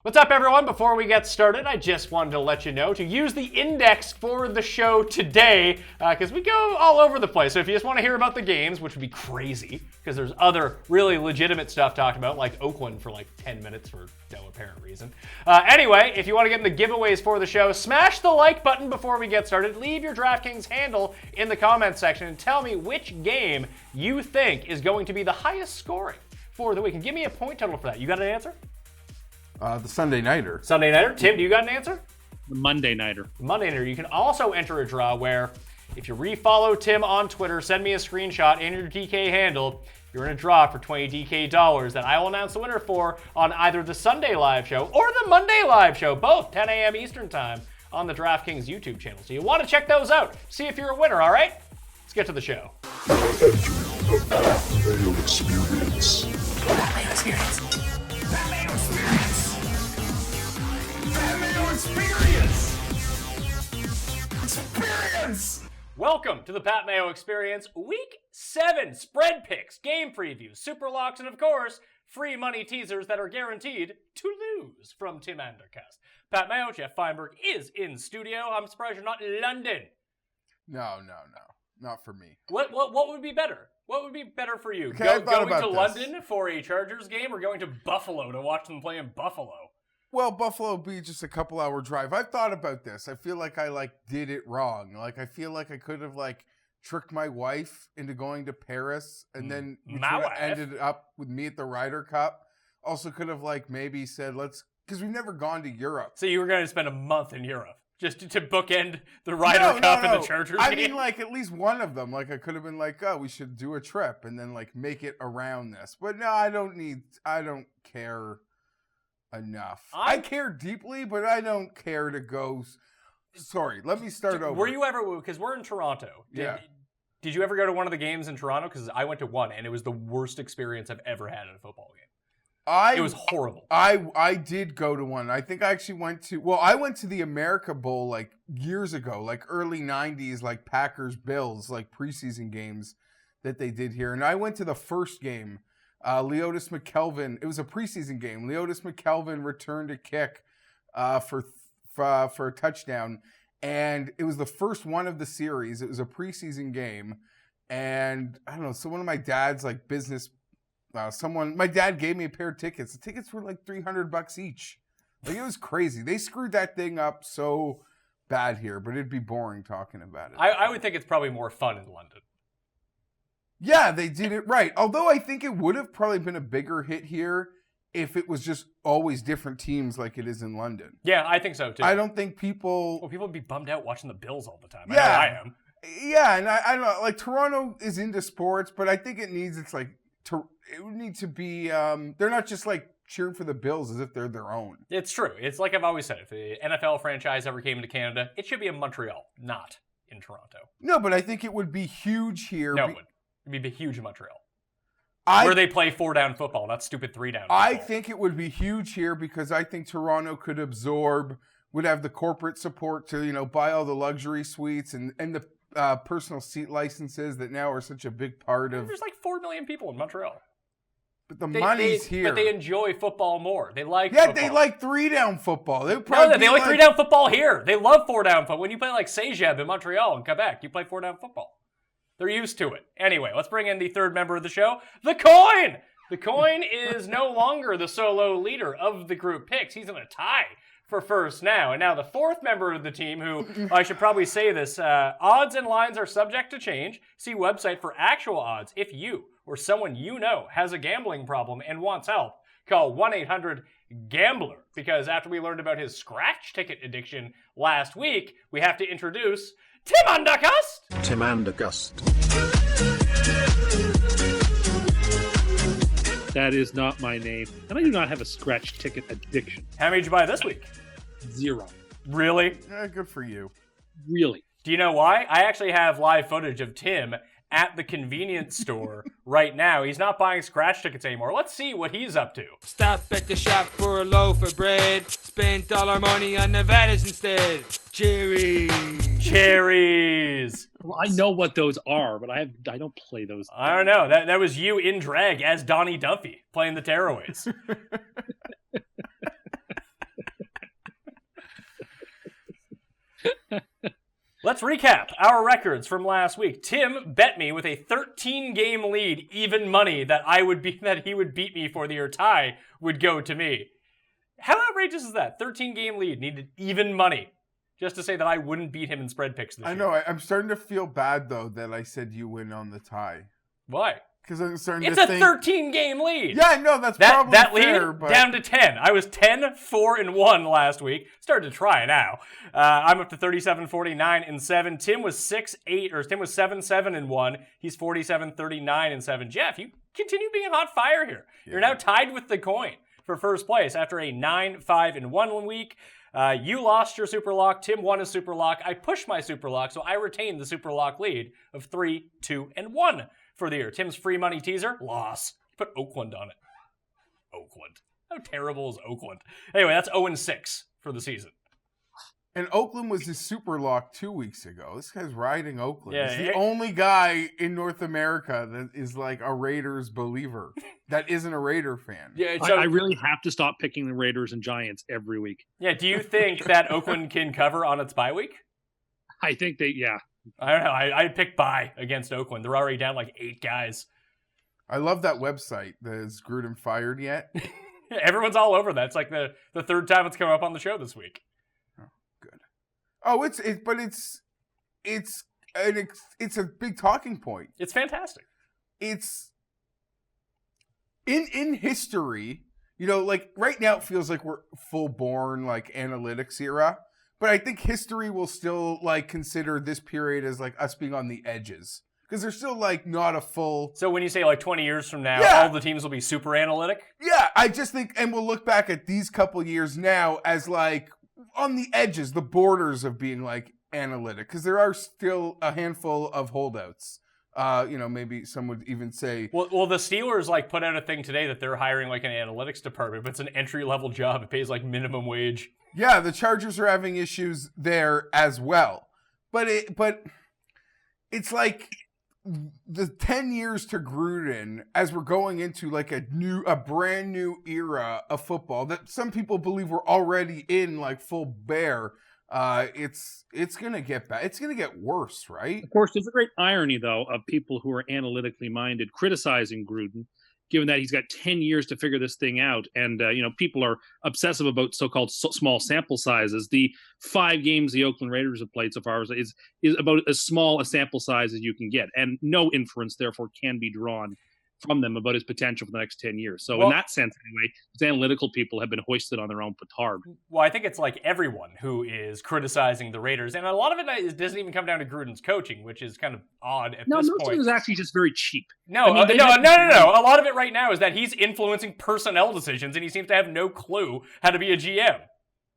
What's up, everyone? Before we get started, I just wanted to let you know to use the index for the show today, because we go all over the place. So if you just want to hear about the games, which would be crazy, because there's other really legitimate stuff talked about, like Oakland for like 10 minutes for no apparent reason. Anyway, if you want to get in the giveaways for the show, smash the like button before we get started. Leave your Draftkings handle in the comments section and tell me which game you think is going to be the highest scoring for the week. And give me a point total for that. You got an answer? The Sunday Nighter. Sunday Nighter. Tim, do you got an answer? The Monday Nighter. Monday Nighter. You can also enter a draw where if you refollow Tim on Twitter, send me a screenshot and your DK handle, you're in a draw for $20 DK dollars that I will announce the winner for on either the Sunday live show or the Monday live show, both 10 a.m. Eastern time on the Draftkings YouTube channel. So you want to check those out. See if you're a winner, all right? Let's get to the show. The Mayo Experience. Mayo Experience. Mayo Experience. Mayo Experience. Experience. Welcome to the Pat Mayo Experience, Week 7 spread picks, game previews, super locks, and of course, free money teasers that are guaranteed to lose from Tim and Cust. Pat Mayo, Geoff Fienberg is in studio. I'm surprised you're not in London. No. Not for me. What would be better? What would be better for you? Okay, Going to London for a Chargers game or going to Buffalo to watch them play in Buffalo? Well, Buffalo would be just a couple-hour drive. I've thought about this. I feel like I did it wrong. I feel like I could have tricked my wife into going to Paris, and then we ended up with me at the Ryder Cup. Also could have maybe said because we've never gone to Europe. So you were going to spend a month in Europe just to bookend the Ryder Cup and the Chargers game? I mean, at least one of them. I could have been we should do a trip and then make it around this. But no, I don't care enough. I care deeply, but I don't care to go. Sorry, let me start over. Were you ever, because we're in Toronto. Did you ever go to one of the games in Toronto? Because I went to one, and it was the worst experience I've ever had at a football game. It was horrible. I did go to one. I think I actually went to the America Bowl years ago, early 90s, Packers Bills, preseason games that they did here. And I went to the first game. Leotis McKelvin, it was a preseason game. Leotis McKelvin returned a kick for a touchdown. And it was the first one of the series. It was a preseason game. And I don't know, so one of my dad's business my dad gave me a pair of tickets. The tickets were $300 each. It was crazy. They screwed that thing up so bad here, but it'd be boring talking about it. I would think it's probably more fun in London. Yeah, they did it right. Although I think it would have probably been a bigger hit here if it was just always different teams like it is in London. Yeah, I think so too. I don't think people... Well, people would be bummed out watching the Bills all the time. Yeah, I know I am. Yeah, and I don't know. Toronto is into sports, but I think it needs it would need to be, they're not just cheering for the Bills as if they're their own. It's true. It's like I've always said, if the NFL franchise ever came into Canada, it should be in Montreal, not in Toronto. No, but I think it would be huge here. No, it would. It'd be huge in Montreal. Where they play 4-down football, not stupid 3-down football. I think it would be huge here because I think Toronto could would have the corporate support to, buy all the luxury suites and the personal seat licenses that now are such a big part of... There's 4 million people in Montreal. But money's here. But they enjoy football more. They like football. They like 3-down football. They like 3-down football here. They love 4-down football. When you play Cégep in Montreal and Quebec, you play 4-down football. They're used to it. Anyway, let's bring in the third member of the show, the Coin. The Coin is no longer the solo leader of the group picks. He's in a tie for first now. And now the fourth member of the team, who I should probably say this, odds and lines are subject to change. See website for actual odds. If you or someone you know has a gambling problem and wants help, call 1-800-GAMBLER. Because after we learned about his scratch ticket addiction last week, we have to introduce Tim and Cust. Tim and Cust. That is not my name. And I do not have a scratch ticket addiction. How many did you buy this week? 0. Really? Good for you. Really? Do you know why? I actually have live footage of Tim at the convenience store right now. He's not buying scratch tickets anymore. Let's see what he's up to. Stop at the shop for a loaf of bread. Spend all our money on Nevadas instead. Cherries. Cherries. Well, I know what those are, but I don't play those. I don't know. That was you in drag as Donnie Duffy playing the Tearaways. Let's recap our records from last week. Tim bet me with a 13-game lead, even money, that he would beat me for the year. Tie would go to me. How outrageous is that? 13-game lead, needed even money, just to say that I wouldn't beat him in spread picks this year. I know. I'm starting to feel bad though that I said you win on the tie. Why? Because I'm starting It's to a think. 13-game lead. Yeah, no, that's probably that fair. lead But down to 10. I was 10-4-1 last week. Started to try now. I'm up to 37-49-7. Tim was 7-7-1. He's 47-39-7. Geoff, you continue being hot fire here. Yeah. You're now tied with the coin for first place after a 9-5-1 week. You lost your Superlock. Tim won his Superlock. I pushed my Superlock, so I retained the Superlock lead of 3-2-1 for the year. Tim's free money teaser, loss. Put Oakland on it. Oakland. How terrible is Oakland? Anyway, that's 0-6 for the season. And Oakland was his super lock 2 weeks ago. This guy's riding Oakland. Yeah, He's the only guy in North America that is like a Raiders believer that isn't a Raider fan. Yeah, so, I really have to stop picking the Raiders and Giants every week. yeah, do you think that Oakland can cover on its bye week? I think yeah. I don't know. I picked bye against Oakland. They're already down like 8 guys. I love that website. Is Gruden fired yet? Everyone's all over that. It's like the third time it's come up on the show this week. Oh, it's a big talking point. It's fantastic. It's in history, like right now it feels like we're full born like analytics era, but I think history will still like consider this period as like us being on the edges because there's still like not a full. So when you say like 20 years from now, Yeah. all the teams will be super analytic? Yeah, I just think, and we'll look back at these couple years now as like on the edges, the borders of being like analytic, because there are still a handful of holdouts. Maybe some would even say, Well, the Steelers like put out a thing today that they're hiring like an analytics department, but it's an entry-level job. It pays like minimum wage. yeah, the Chargers are having issues there as well. But it's like the 10 years to Gruden as we're going into like a brand new era of football that some people believe we're already in like full bear. It's gonna get bad. It's gonna get worse, right? Of course, there's a great irony, though, of people who are analytically minded criticizing Gruden, given that he's got 10 years to figure this thing out. And, people are obsessive about so-called small sample sizes. The 5 games the Oakland Raiders have played so far is about as small a sample size as you can get. And no inference, therefore, can be drawn from them about his potential for the next 10 years. So in that sense, anyway, his analytical people have been hoisted on their own petard. Well, I think it's like everyone who is criticizing the Raiders, and a lot of it doesn't even come down to Gruden's coaching, which is kind of odd at this Most of point. it is actually just very cheap. No. A lot of it right now is that he's influencing personnel decisions, and he seems to have no clue how to be a GM.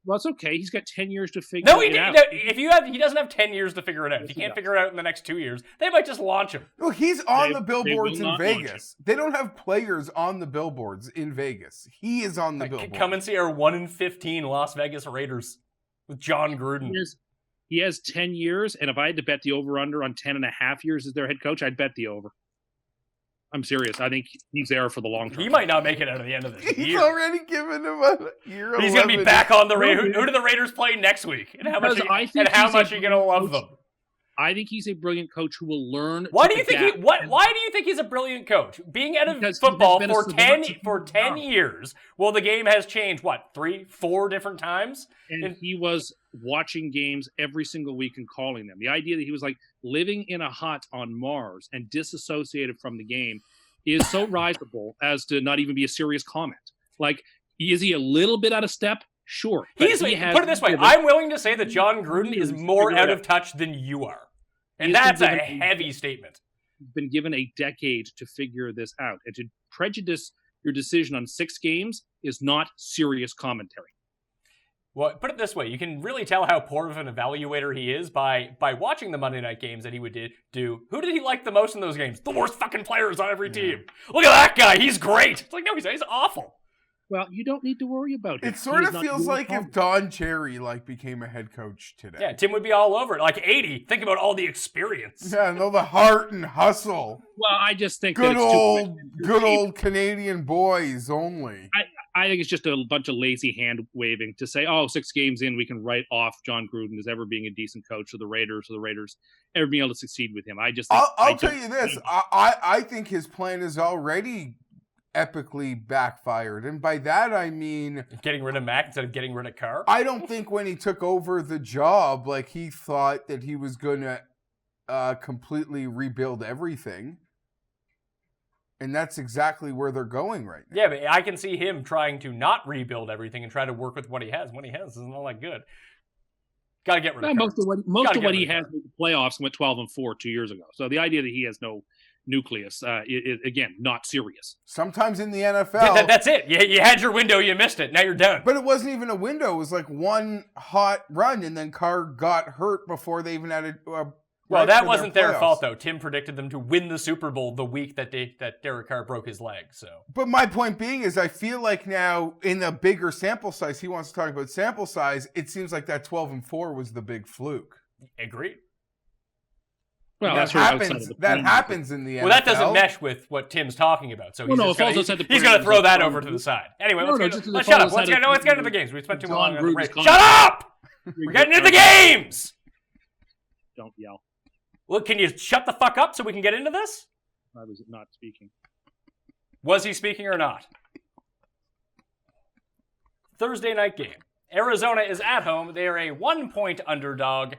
Well, it's okay. He's got 10 years to figure it out. He doesn't have 10 years to figure it out. If he can't figure it out in the next 2 years, they might just launch him. Well, he's on the billboards will in not Vegas. They don't have players on the billboards in Vegas. He is on the billboard. Come and see our 1-15 Las Vegas Raiders with John Gruden. He has 10 years, and if I had to bet the over-under on 10 and a half years as their head coach, I'd bet the over. I'm serious. I think he's there for the long term. He might not make it out of the end of this He's year. already given him a year. He's going to be back on the Raiders. Who do the Raiders play next week? And how much are you going to love them? I think he's a brilliant coach who will learn. Why do you think he's a brilliant coach? Being out of football for 10 years, well, the game has changed, 3-4 different times? And he was watching games every single week and calling them. The idea that he was like living in a hut on Mars and disassociated from the game is so risible as to not even be a serious comment. Like, is he a little bit out of step? Sure. Put it this way, I'm willing to say that John Gruden is more out of touch than you are. And that's a heavy statement. You've been given a decade to figure this out. And to prejudice your decision on 6 games is not serious commentary. Well, put it this way, you can really tell how poor of an evaluator he is by watching the Monday night games that he would do. Who did he like the most in those games? The worst fucking players on every team. Look at that guy, he's great. It's like, no, he's awful. Well, you don't need to worry about him. It sort of feels like if Don Cherry became a head coach today. Yeah, Tim would be all over it. Like 80. Think about all the experience. Yeah, and all the heart and hustle. Well, I just think Good that it's old Canadian boys only. I think it's just a bunch of lazy hand waving to say, 6 games in, we can write off John Gruden as ever being a decent coach of the Raiders ever being able to succeed with him. I just think, I'll tell you this. I think his plan is already epically backfired. And by that, I mean... Getting rid of Mac instead of getting rid of Carr? I don't think when he took over the job, like, he thought that he was going to completely rebuild everything. And that's exactly where they're going right now. Yeah, but I can see him trying to not rebuild everything and try to work with what he has. What he has isn't all that good. Got to get rid of Carr. Most of what he has made the playoffs went 12-4 2 years ago. So the idea that he has no nucleus is, again, not serious. Sometimes in the NFL... That's it. You had your window, you missed it. Now you're done. But it wasn't even a window. It was like one hot run, and then Carr got hurt before they even had a well, that wasn't their fault, though. Tim predicted them to win the Super Bowl the week that Derek Carr broke his leg. So, but my point being is I feel like now in a bigger sample size, he wants to talk about sample size, it seems like that 12-4 was the big fluke. Agreed. Well, that happens in the NFL. Well, that doesn't mesh with what Tim's talking about. So he's going to throw that over to the side. Anyway, let's shut up. Let's get into the games. We spent too long on the break. Shut up! We're getting into the games! Don't yell. Well, can you shut the fuck up so we can get into this? I was not speaking. Was he speaking or not? Thursday night game. Arizona is at home. They are a 1-point underdog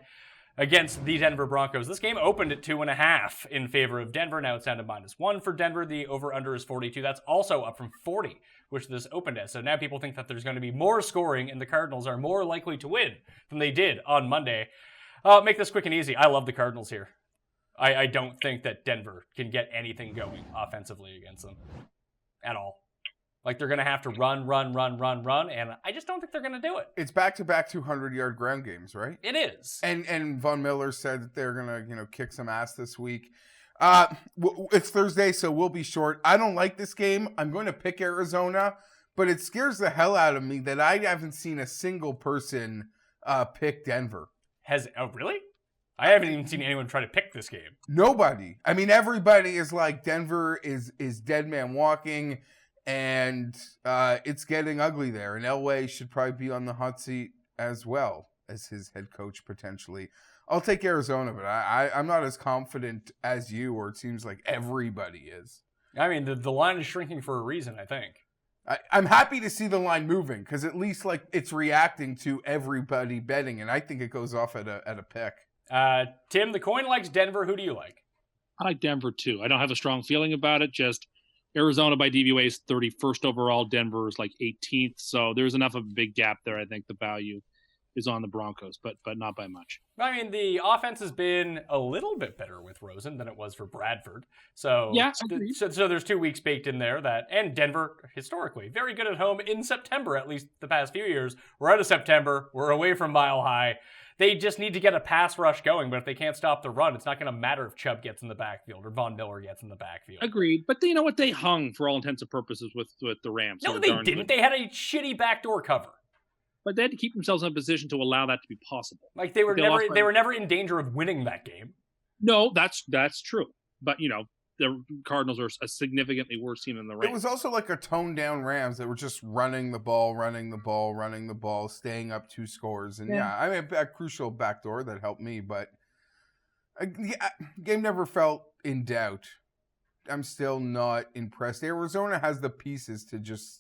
against the Denver Broncos. This game opened at 2.5 in favor of Denver. Now it's down to -1 for Denver. The over-under is 42. That's also up from 40, which this opened at. So now people think that there's going to be more scoring and the Cardinals are more likely to win than they did on Monday. Make this quick and easy. I love the Cardinals here. I don't think that Denver can get anything going offensively against them at all. Like, they're going to have to run, and I just don't think they're going to do it. It's back-to-back 200-yard ground games, right? It is. And Von Miller said that they're going to, kick some ass this week. It's Thursday, so we'll be short. I don't like this game. I'm going to pick Arizona, but it scares the hell out of me that I haven't seen a single person pick Denver. Oh, really? I haven't even seen anyone try to pick this game. Nobody. I mean, everybody is like, Denver is dead man walking, and it's getting ugly there. And Elway should probably be on the hot seat as well as his head coach, potentially. I'll take Arizona, but I'm not as confident as you, or it seems like everybody is. I mean, the line is shrinking for a reason, I think. I'm happy to see the line moving, because at least like it's reacting to everybody betting, and I think it goes off at a pick. Tim, the coin likes Denver. Who do you like? I like Denver, too. I don't have a strong feeling about it. Just Arizona by DVOA is 31st overall. Denver is like 18th. So there's enough of a big gap there. I think the value is on the Broncos, but not by much. I mean, the offense has been a little bit better with Rosen than it was for Bradford. So, yeah, so there's 2 weeks baked in there and Denver, historically, very good at home in September, at least the past few years. We're out of September. We're away from Mile High. They just need to get a pass rush going, but if they can't stop the run, it's not going to matter if Chubb gets in the backfield or Von Miller gets in the backfield. Agreed. But you know what? They hung, for all intents and purposes, with the Rams. No, they didn't. They had a shitty backdoor cover. But they had to keep themselves in a position to allow that to be possible. Like, they were never in danger of winning that game. No, that's true. But, the Cardinals are a significantly worse team than the Rams. It was also like a toned-down Rams that were just running the ball, staying up 2 scores. And I mean, a crucial backdoor that helped me, but game never felt in doubt. I'm still not impressed. Arizona has the pieces to just...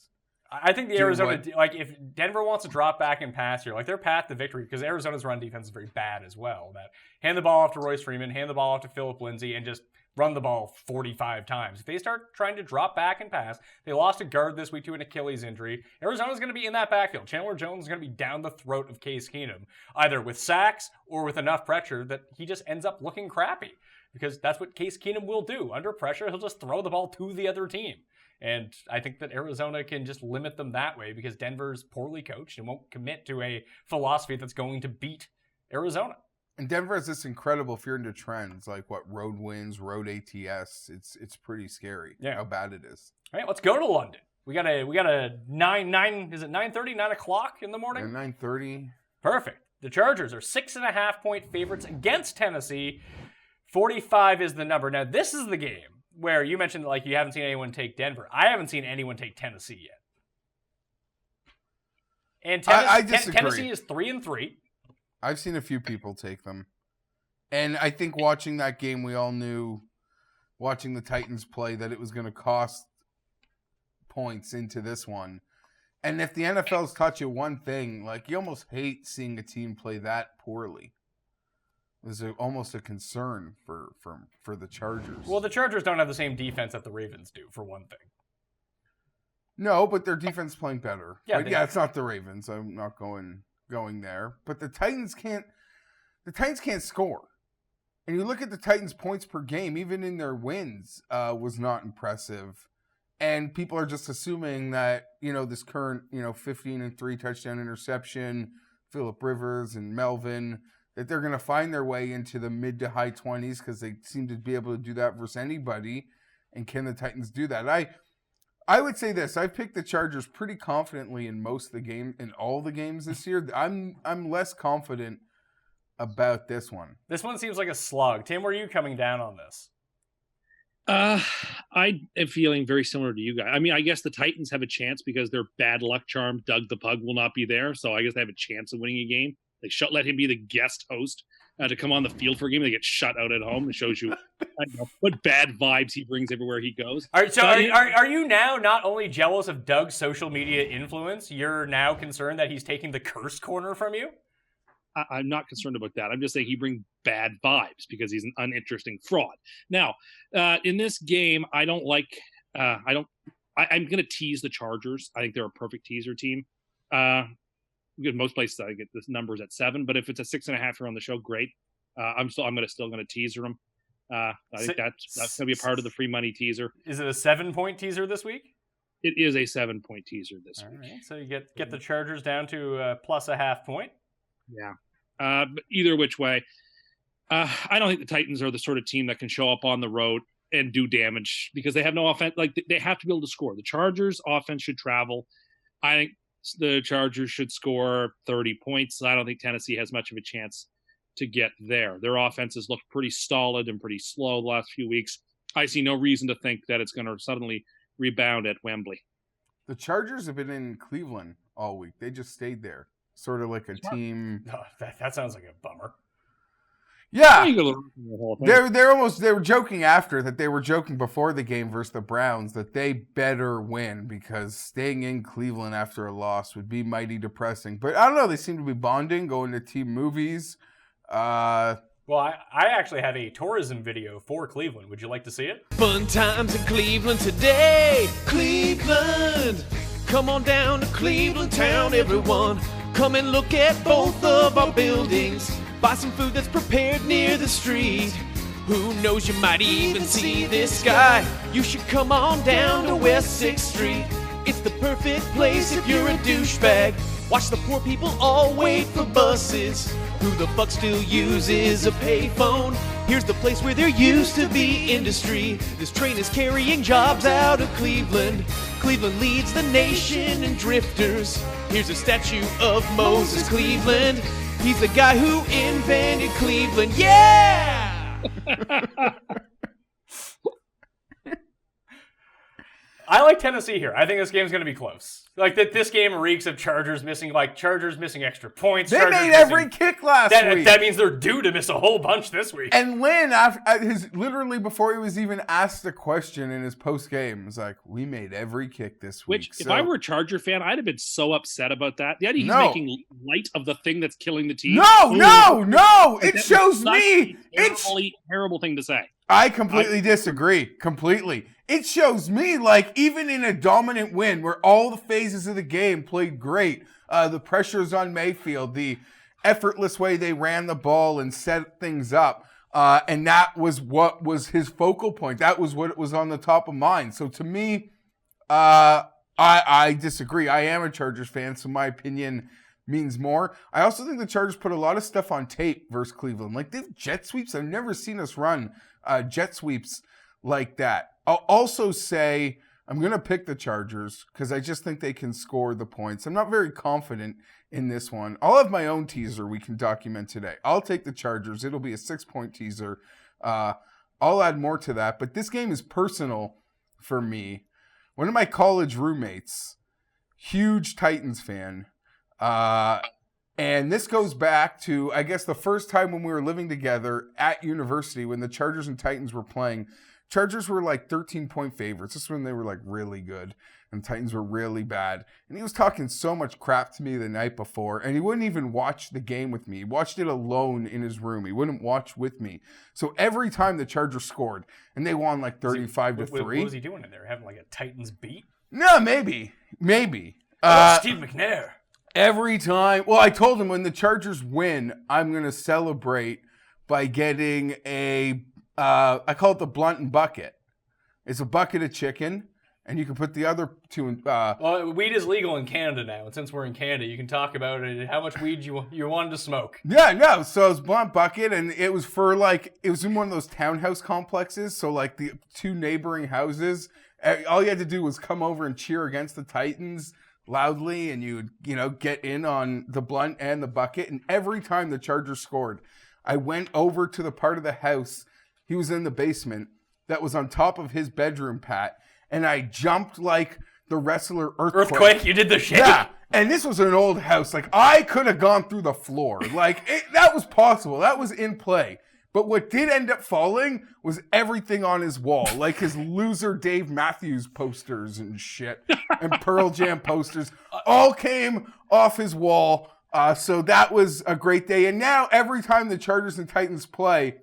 I think the Arizona, like, if Denver wants to drop back and pass here, like, their path to victory, because Arizona's run defense is very bad as well. That hand the ball off to Royce Freeman, hand the ball off to Phillip Lindsay, and just run the ball 45 times. If they start trying to drop back and pass, they lost a guard this week to an Achilles injury. Arizona's going to be in that backfield. Chandler Jones is going to be down the throat of Case Keenum, either with sacks or with enough pressure that he just ends up looking crappy, because that's what Case Keenum will do. Under pressure, he'll just throw the ball to the other team. And I think that Arizona can just limit them that way because Denver's poorly coached and won't commit to a philosophy that's going to beat Arizona. And Denver has this incredible, if you're into trends, like road wins, road ATS, it's pretty scary how bad it is. All right, let's go to London. We got a 9 is it 9:30, 9 o'clock in the morning? 9:30. Perfect. The Chargers are 6.5-point favorites against Tennessee. 45 is the number. Now, this is the game where you mentioned, like, you haven't seen anyone take Denver. I haven't seen anyone take Tennessee yet. And I disagree. Tennessee is 3-3. I've seen a few people take them. And I think watching that game, we all knew, watching the Titans play, that it was going to cost points into this one. And if the NFL's taught you one thing, like, you almost hate seeing a team play that poorly. There's almost a concern for the Chargers. Well, the Chargers don't have the same defense that the Ravens do, for one thing. No, but their defense playing better. Yeah, Like, it's not the Ravens. I'm not going there. But the Titans can't score. And you look at the Titans' points per game, even in their wins, was not impressive. And people are just assuming that, this current, 15-3 touchdown interception, Phillip Rivers and Melvin, that they're going to find their way into the mid to high 20s because they seem to be able to do that versus anybody. And can the Titans do that? I would say this. I picked the Chargers pretty confidently in most of the game, in all the games this year. I'm less confident about this one. This one seems like a slug. Tim, where are you coming down on this? I am feeling very similar to you guys. I mean, I guess the Titans have a chance because their bad luck charm, Doug the Pug, will not be there. So I guess they have a chance of winning a game. They let him be the guest host to come on the field for a game. They get shut out at home. It shows you what bad vibes he brings everywhere he goes. Are you now not only jealous of Doug's social media influence, you're now concerned that he's taking the curse corner from you? I'm not concerned about that. I'm just saying he brings bad vibes because he's an uninteresting fraud. Now, in this game, I don't like. I'm going to tease the Chargers. I think they're a perfect teaser team. Because most places I get this numbers at 7, but if it's a 6.5 here on the show, great. I'm still going to teaser them. I think that's going to be a part of the free money teaser. Is it a 7-point teaser this week? It is a 7-point teaser this week. Right, so you get the Chargers down to plus a half point. Yeah. But either which way, I don't think the Titans are the sort of team that can show up on the road and do damage because they have no offense. Like, they have to be able to score. The Chargers' offense should travel. I think the Chargers should score 30 points. I don't think Tennessee has much of a chance to get there. Their offenses look pretty stolid and pretty slow the last few weeks. I see no reason to think that it's going to suddenly rebound at Wembley. The Chargers have been in Cleveland all week. They just stayed there. Sort of like a team. Oh, that sounds like a bummer. Yeah, they were joking after that. They were joking before the game versus the Browns that they better win because staying in Cleveland after a loss would be mighty depressing. But I don't know. They seem to be bonding, going to team movies. Well, I actually have a tourism video for Cleveland. Would you like to see it? Fun times in Cleveland today. Cleveland, come on down to Cleveland town, everyone. Come and look at both of our buildings. Buy some food that's prepared near the street. Who knows, you might even see this guy. You should come on down to West 6th Street. It's the perfect place if you're a douchebag. Watch the poor people all wait for buses. Who the fuck still uses a payphone? Here's the place where there used to be industry. This train is carrying jobs out of Cleveland. Cleveland leads the nation in drifters. Here's a statue of Moses Cleveland. He's the guy who invented Cleveland. Yeah! I like Tennessee here. I think this game's going to be close. Like, this game reeks of Chargers missing extra points. They Chargers made every kick last week. That means they're due to miss a whole bunch this week. And Lynn, literally before he was even asked a question in his post game, was like, "We made every kick this week." Which, if I were a Charger fan, I'd have been so upset about that. The idea he's making light of the thing that's killing the team. No! It shows me. It's a terrible thing to say. I completely disagree. Completely. It shows me, like, even in a dominant win where all the phases of the game played great, the pressures on Mayfield, the effortless way they ran the ball and set things up, and that was what was his focal point. That was what was on the top of mind. So to me, I disagree. I am a Chargers fan, so my opinion means more. I also think the Chargers put a lot of stuff on tape versus Cleveland. Like, they've jet sweeps. I've never seen us run jet sweeps like that. I'll also say I'm going to pick the Chargers because I just think they can score the points. I'm not very confident in this one. I'll have my own teaser we can document today. I'll take the Chargers. It'll be a 6-point teaser. I'll add more to that, but this game is personal for me. One of my college roommates, huge Titans fan, And this goes back to, I guess, the first time when we were living together at university when the Chargers and Titans were playing. Chargers were like 13-point favorites. This is when they were like really good and Titans were really bad. And he was talking so much crap to me the night before, and he wouldn't even watch the game with me. He watched it alone in his room. He wouldn't watch with me. So every time the Chargers scored, and they won like 35-3. What was he doing in there? Having like a Titans beat? No, maybe. Steve McNair. Every time. Well, I told him when the Chargers win, I'm going to celebrate by getting I call it the blunt and bucket. It's a bucket of chicken, and you can put the other two in. Well, weed is legal in Canada now, and since we're in Canada, you can talk about it. How much weed you wanted to smoke? Yeah, no. So it was blunt bucket, and it was for it was in one of those townhouse complexes. So like the two neighboring houses, all you had to do was come over and cheer against the Titans loudly, and you would get in on the blunt and the bucket. And every time the Chargers scored, I went over to the part of the house. He was in the basement that was on top of his bedroom, Pat, and I jumped like the wrestler Earthquake. You did the shake? Yeah, and this was an old house. Like, I could have gone through the floor. Like, that was possible. That was in play. But what did end up falling was everything on his wall, like his loser Dave Matthews posters and shit, and Pearl Jam posters, all came off his wall. So that was a great day. And now every time the Chargers and Titans play,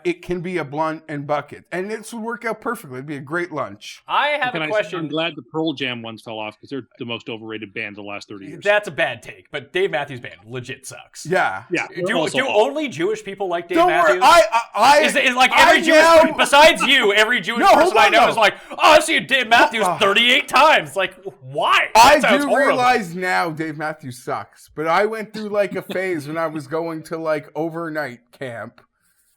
it can be a blunt and bucket. And this would work out perfectly. It'd be a great lunch. I have a question. I'm glad the Pearl Jam ones fell off because they're the most overrated band of the last 30 years. That's a bad take, but Dave Matthews Band legit sucks. Yeah. Yeah. Do only Jewish people like Dave Don't Matthews? worry. Is like every Jewish, besides you, every Jewish person I know is like, I've seen Dave Matthews 38 times. Like, why? I do realize now Dave Matthews sucks, but I went through like a phase when I was going to like overnight camp.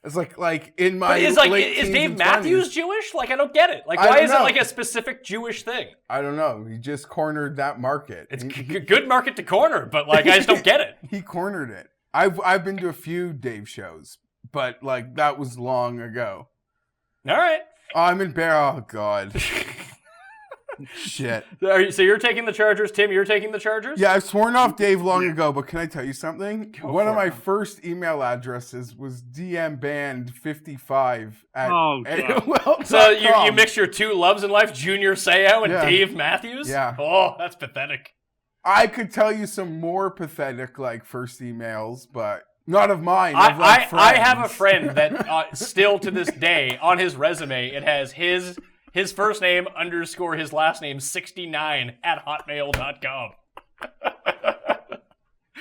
It's like in my is Dave Matthews Jewish? Like, I don't get it. Like, why is it like a specific Jewish thing? I don't know. He just cornered that market. It's a good market to corner, but like I just don't get it. He cornered it. I've been to a few Dave shows, but like that was long ago. All right. I'm in Oh God. Shit. So you're taking the Chargers, Tim? You're taking the Chargers? Yeah, I've sworn off Dave long ago, but can I tell you something? One of my first email addresses was dmband55 at AOL.com. So you mix your two loves in life, Junior Seau and Dave Matthews? Yeah. Oh, that's pathetic. I could tell you some more pathetic like first emails, but not of mine. I have a friend that still to this day on his resume it has his first name _ his last name 69 at hotmail.com.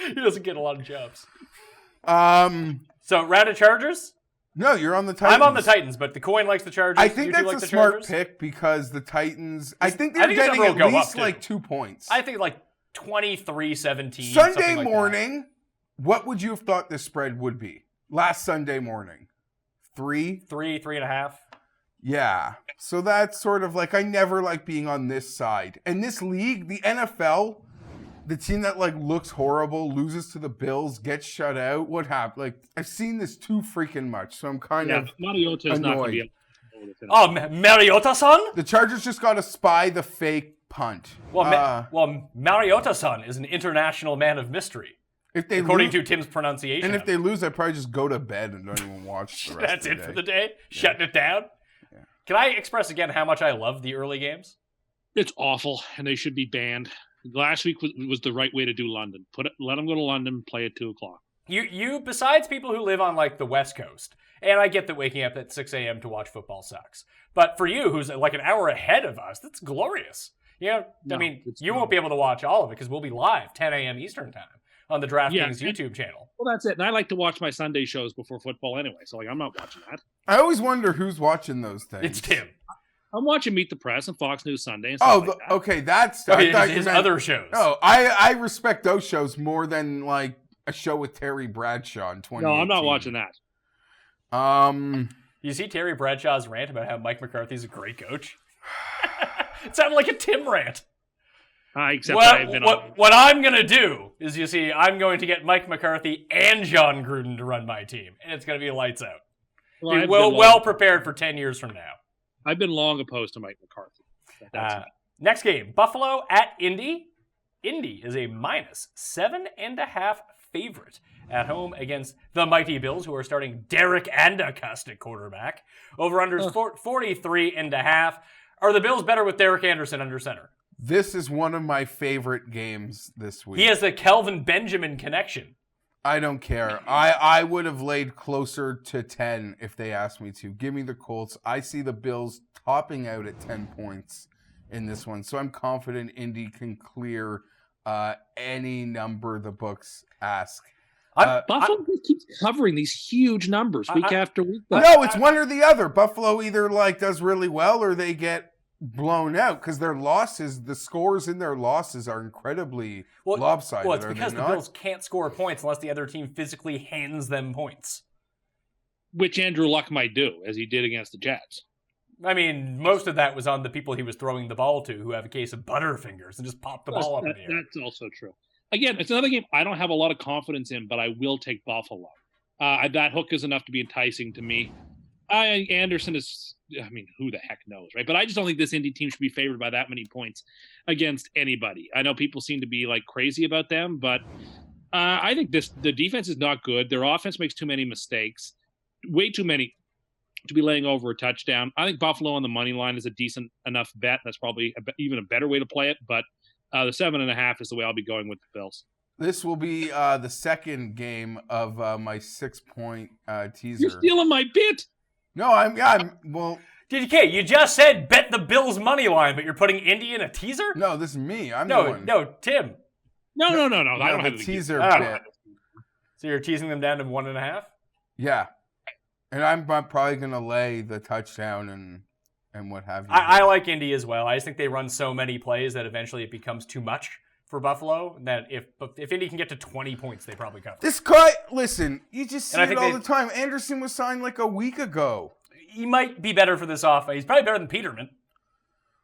He doesn't get a lot of jobs. So round of Chargers? No, you're on the Titans. I'm on the Titans, but the coin likes the Chargers. I think that's a smart pick because the Titans. I think they're getting at least like 2 points. I think like 23-17. Sunday morning. What would you have thought this spread would be? Last Sunday morning, 3.5. Yeah. So that's sort of like, I never like being on this side. And this league, the NFL, the team that like looks horrible, loses to the Bills, gets shut out. What happened? Like, I've seen this too freaking much. So I'm kind of Mariota is not going to be able Oh, Mariota-san? The Chargers just got to spy the fake punt. Well, Mariota-san is an international man of mystery. According to Tim's pronunciation. And if they lose, I probably just go to bed and don't even watch the rest That's of the day. it for the day? Yeah. Shutting it down? Yeah. Can I express again how much I love the early games? It's awful, and they should be banned. Last week was the right way to do London. Let them go to London, play at 2 o'clock. You besides people who live on like the West Coast, and I get that waking up at 6 a.m. to watch football sucks. But for you, who's like an hour ahead of us, that's glorious. I mean, you won't be able to watch all of it because we'll be live 10 a.m. Eastern time on the Draftkings YouTube channel. Well, that's it. And I like to watch my Sunday shows before football anyway, so like I'm not watching that. I always wonder who's watching those things. It's Tim. I'm watching Meet the Press and Fox News Sunday and stuff like that. Okay, that's his other shows. No, I respect those shows more than like a show with Terry Bradshaw in 2018. No, I'm not watching that. You see Terry Bradshaw's rant about how Mike McCarthy's a great coach? It sounded like a Tim rant. What I'm going to do is, you see, I'm going to get Mike McCarthy and John Gruden to run my team, and it's going to be lights out. Well prepared for 10 years from now. I've been long opposed to Mike McCarthy. Next game, Buffalo at Indy. Indy is a -7.5 favorite at home against the mighty Bills, who are starting Derek and Cust at quarterback. Over-unders 43.5. Are the Bills better with Derek Anderson under center? This is one of my favorite games this week. He has the Kelvin Benjamin connection. I don't care. I would have laid closer to 10 if they asked me to. Give me the Colts. I see the Bills topping out at 10 points in this one. So I'm confident Indy can clear any number the books ask. Buffalo keeps covering these huge numbers week after week. No, it's one or the other. Buffalo either does really well or they get blown out because their losses, the scores in their losses are incredibly lopsided. Well, it's because the Bills can't score points unless the other team physically hands them points. Which Andrew Luck might do, as he did against the Jets. I mean, most of that was on the people he was throwing the ball to who have a case of butterfingers and just pop the ball up in the air. That's also true. Again, it's another game I don't have a lot of confidence in, but I will take Buffalo. That hook is enough to be enticing to me. Anderson is, who the heck knows, right? But I just don't think this Indy team should be favored by that many points against anybody. I know people seem to be crazy about them, but I think the defense is not good. Their offense makes too many mistakes, way too many to be laying over a touchdown. I think Buffalo on the money line is a decent enough bet. That's probably even a better way to play it, but the 7.5 is the way I'll be going with the Bills. This will be the second game of my 6-point teaser. You're stealing my bit. No, well. DK, you just said bet the Bills money line, but you're putting Indy in a teaser? No, this is me. No, Tim. No. I don't have the teaser bit. So you're teasing them down to 1.5? Yeah. And I'm probably going to lay the touchdown and what have you. I like Indy as well. I just think they run so many plays that eventually it becomes too much for Buffalo, that if Indy can get to 20 points, they probably cover. This guy, listen, you just see it all the time. Anderson was signed a week ago. He might be better for this offense. He's probably better than Peterman.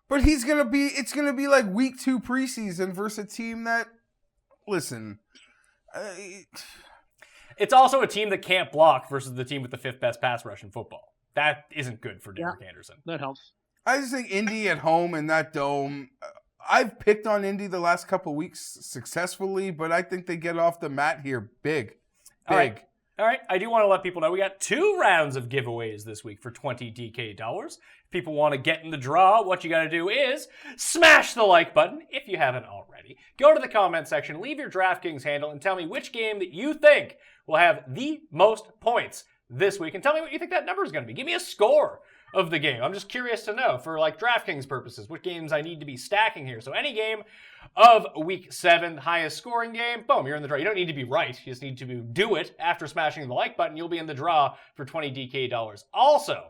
But it's going to be like week 2 preseason versus a team that, listen. It's also a team that can't block versus the team with the 5th best pass rush in football. That isn't good for Derek Anderson. That helps. I just think Indy at home in that dome. I've picked on Indy the last couple weeks successfully, but I think they get off the mat here big. All right. I do want to let people know we got 2 rounds of giveaways this week for $20 DK. If people want to get in the draw, what you got to do is smash the like button if you haven't already. Go to the comment section, leave your DraftKings handle, and tell me which game that you think will have the most points this week, and tell me what you think that number is going to be. Give me a score of the game. I'm just curious to know, for DraftKings purposes, what games I need to be stacking here. So any game of week 7, highest scoring game, boom, you're in the draw. You don't need to be right. You just need to do it after smashing the like button. You'll be in the draw for $20 DK. Also,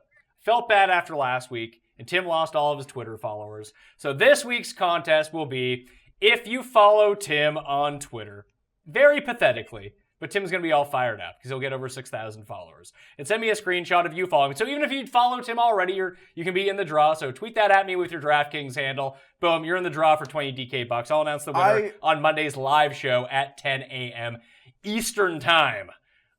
felt bad after last week, and Tim lost all of his Twitter followers. So this week's contest will be, if you follow Tim on Twitter, very pathetically, but Tim's going to be all fired up because he'll get over 6,000 followers. And send me a screenshot of you following. So even if you'd follow Tim already, you can be in the draw. So tweet that at me with your DraftKings handle. Boom, you're in the draw for 20 DK bucks. I'll announce the winner on Monday's live show at 10 a.m. Eastern Time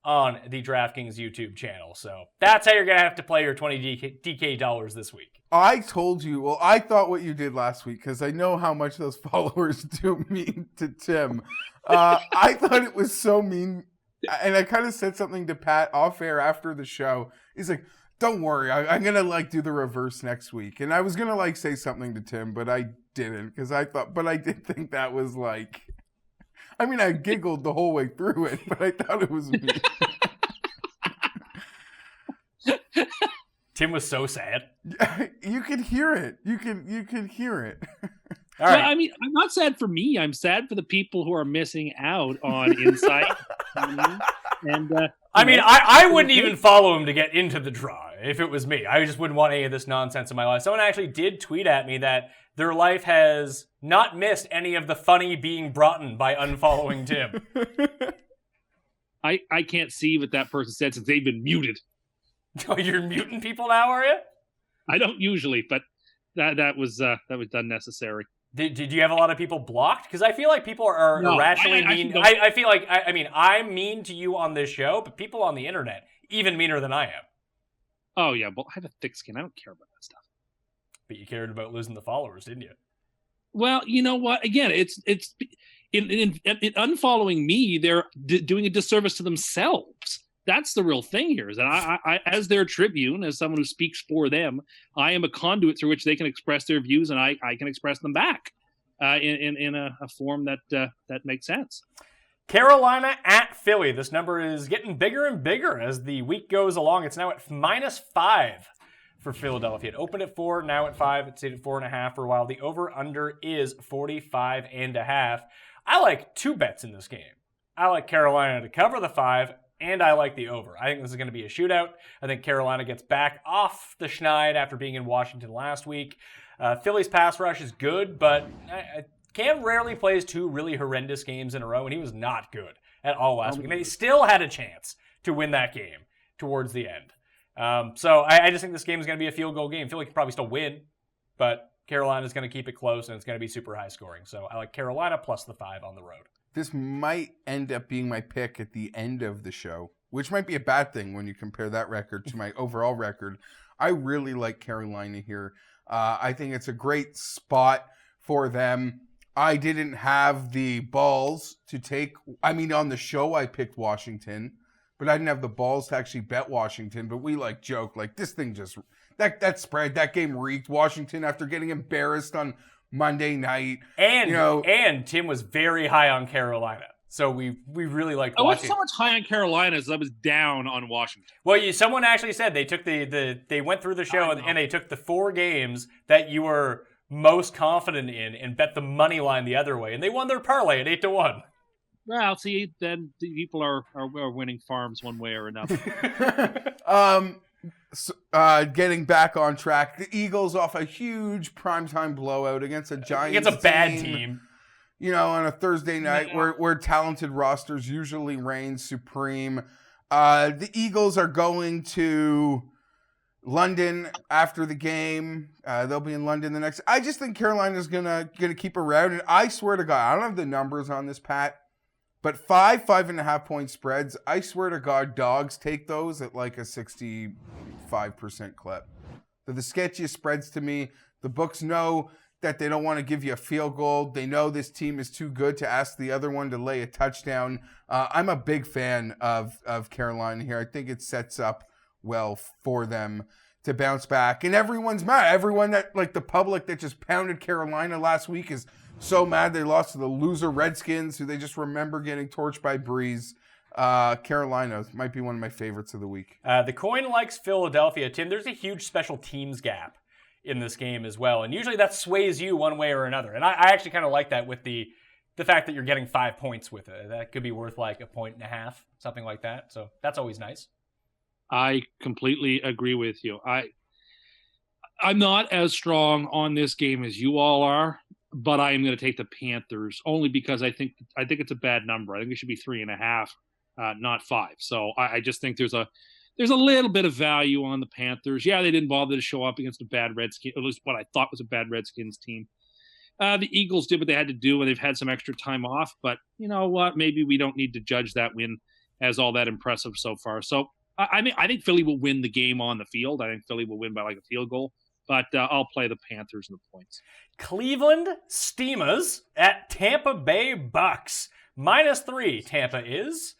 on the DraftKings YouTube channel. So that's how you're going to have to play your 20 DK dollars this week. I told you, well, I thought what you did last week, because I know how much those followers do mean to Tim. I thought it was so mean, and I kind of said something to Pat off air after the show. He's like, don't worry, I'm going to do the reverse next week. And I was going to say something to Tim, but I didn't, because I did think that was I giggled the whole way through it, but I thought it was me. Tim was so sad. You could hear it. You could hear it. All right. I'm not sad for me. I'm sad for the people who are missing out on insight. I wouldn't even follow him to get into the draw if it was me. I just wouldn't want any of this nonsense in my life. Someone actually did tweet at me that their life has not missed any of the funny being brought in by unfollowing Tim. I can't see what that person said since they've been muted. Oh, you're muting people now, are you? I don't usually, but that was unnecessary. Did you have a lot of people blocked? Because I feel like people are irrationally mean. I feel like I'm mean to you on this show, but people on the internet even meaner than I am. Oh yeah, well I have a thick skin. I don't care about that stuff. But you cared about losing the followers, didn't you? Well, you know what? Again, it's in unfollowing me. They're doing a disservice to themselves. That's the real thing here. Is that I, as their tribune, as someone who speaks for them, I am a conduit through which they can express their views, and I can express them back in a form that makes sense. Carolina at Philly. This number is getting bigger and bigger as the week goes along. It's now at -5 for Philadelphia. It opened at 4, now at 5. It stayed at 4.5 for a while. The over-under is 45.5. I like 2 bets in this game. I like Carolina to cover the 5, and I like the over. I think this is going to be a shootout. I think Carolina gets back off the schneid after being in Washington last week. Philly's pass rush is good, but Cam rarely plays 2 really horrendous games in a row, and he was not good at all last week. And they still had a chance to win that game towards the end. So I just think this game is going to be a field goal game. Philly can probably still win, but Carolina's going to keep it close, and it's going to be super high scoring. So I like Carolina plus the 5 on the road. This might end up being my pick at the end of the show, which might be a bad thing when you compare that record to my overall record. I really like Carolina here. I think it's a great spot for them. I didn't have the balls to take, on the show I picked Washington, but I didn't have the balls to actually bet Washington. But we joke, this thing just, that spread, that game reeked. Washington, after getting embarrassed on Monday night. And Tim was very high on Carolina. So we really liked I watching. was so much high on Carolina as I was down on Washington. Well, someone actually said they took they went through the show and they took the 4 games that you were most confident in and bet the money line the other way, and they won their parlay at 8-1. Well, see, then the people are winning farms one way or another. Getting back on track, the Eagles off a huge primetime blowout against a Giants Against a bad team. On a Thursday night where talented rosters usually reign supreme. The Eagles are going to London after the game. They'll be in London the next. I just think Carolina's gonna keep around, and I swear to God, I don't have the numbers on this, Pat, but 5.5 point spreads. I swear to God, dogs take those at a 65% clip. They're the sketchiest spreads to me. The books know that they don't want to give you a field goal. They know this team is too good to ask the other one to lay a touchdown. I'm a big fan of Carolina here. I think it sets up well for them to bounce back. And everyone's mad. Everyone that, the public that just pounded Carolina last week is so mad they lost to the loser Redskins, who they just remember getting torched by Breeze. Carolina might be one of my favorites of the week. The coin likes Philadelphia. Tim, there's a huge special teams gap in this game as well. And usually that sways you one way or another. And I actually kind of like that with the fact that you're getting 5 points with it. That could be worth 1.5, something like that. So that's always nice. I completely agree with you. I'm not as strong on this game as you all are, but I am going to take the Panthers only because I think it's a bad number. I think it should be 3.5, not 5. So I just think there's a little bit of value on the Panthers. Yeah, they didn't bother to show up against a bad Redskins, at least what I thought was a bad Redskins team. The Eagles did what they had to do, and they've had some extra time off. But you know what? Maybe we don't need to judge that win as all that impressive so far. So I think Philly will win the game on the field. I think Philly will win by a field goal. But I'll play the Panthers and the points. Cleveland Steamers at Tampa Bay Bucks. -3 Tampa is.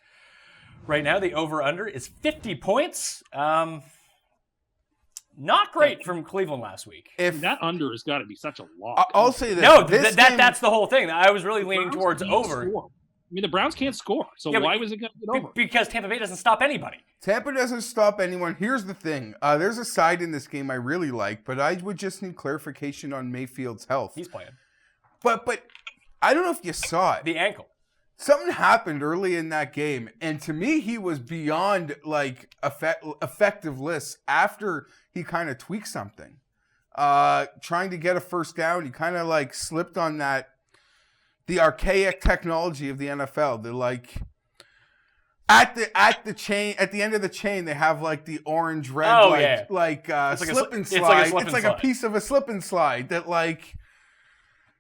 Right now, the over-under is 50 points. Not great from Cleveland last week. If that under has got to be such a lot. I'll say this. No, that's the whole thing. I was really leaning towards over. Score. The Browns can't score. So why was it going to get over? Because Tampa Bay doesn't stop anybody. Tampa doesn't stop anyone. Here's the thing. There's a side in this game I really like, but I would just need clarification on Mayfield's health. He's playing. But I don't know if you saw it. The ankle. Something happened early in that game, and to me, he was beyond effectiveness after he kind of tweaked something. Trying to get a first down, he kind of slipped on the archaic technology of the NFL. They're at the end of the chain, they have the orange red slip and slide. It's like a piece of a slip and slide that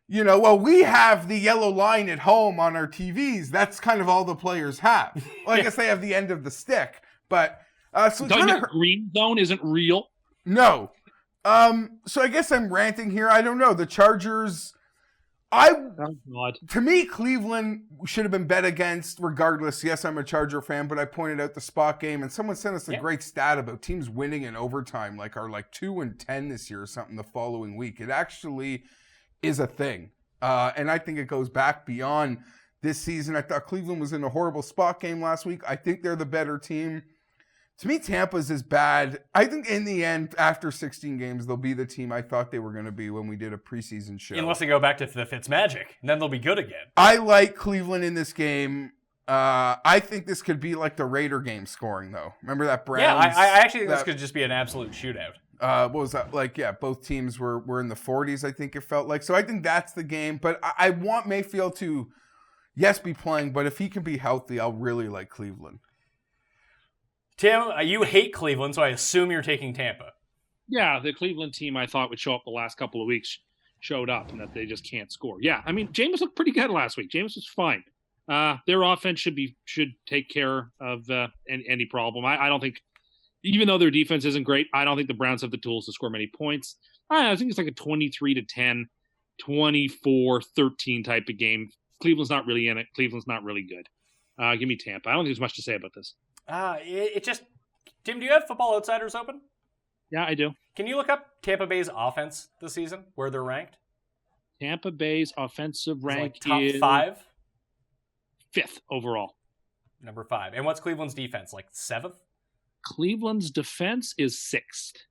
we have the yellow line at home on our TVs. That's kind of all the players have. Well, I guess they have the end of the stick, but so the green zone isn't real. No. So I guess I'm ranting here. I don't know. The Chargers Oh, God. To me, Cleveland should have been bet against regardless. Yes, I'm a Charger fan, but I pointed out the spot game, and someone sent us a great stat about teams winning in overtime, are 2-10 this year or something the following week. It actually is a thing. And I think it goes back beyond this season. I thought Cleveland was in a horrible spot game last week. I think they're the better team. To me, Tampa's is bad. I think in the end, after 16 games, they'll be the team I thought they were going to be when we did a preseason show. Unless they go back to the Fitzmagic, and then they'll be good again. I like Cleveland in this game. I think this could be like the Raider game scoring, though. Remember that Browns? Yeah, I actually think this could just be an absolute shootout. What was that? Both teams were in the 40s, I think it felt like. So I think that's the game. But I want Mayfield to, yes, be playing. But if he can be healthy, I'll really like Cleveland. Tim, you hate Cleveland, so I assume you're taking Tampa. Yeah, the Cleveland team I thought would show up the last couple of weeks showed up, and that they just can't score. Yeah, I mean, Jameis looked pretty good last week. Jameis was fine. Their offense should take care of any problem. I don't think, even though their defense isn't great, I don't think the Browns have the tools to score many points. I think it's like a 23-10, 24-13 type of game. Cleveland's not really in it. Cleveland's not really good. Give me Tampa. I don't think there's much to say about this. Tim, do you have Football Outsiders open? Yeah, I do. Can you look up Tampa Bay's offense this season, where they're ranked? Tampa Bay's offensive rank top is 5? 5th overall. Number 5. And what's Cleveland's defense, 7th? Cleveland's defense is 6th.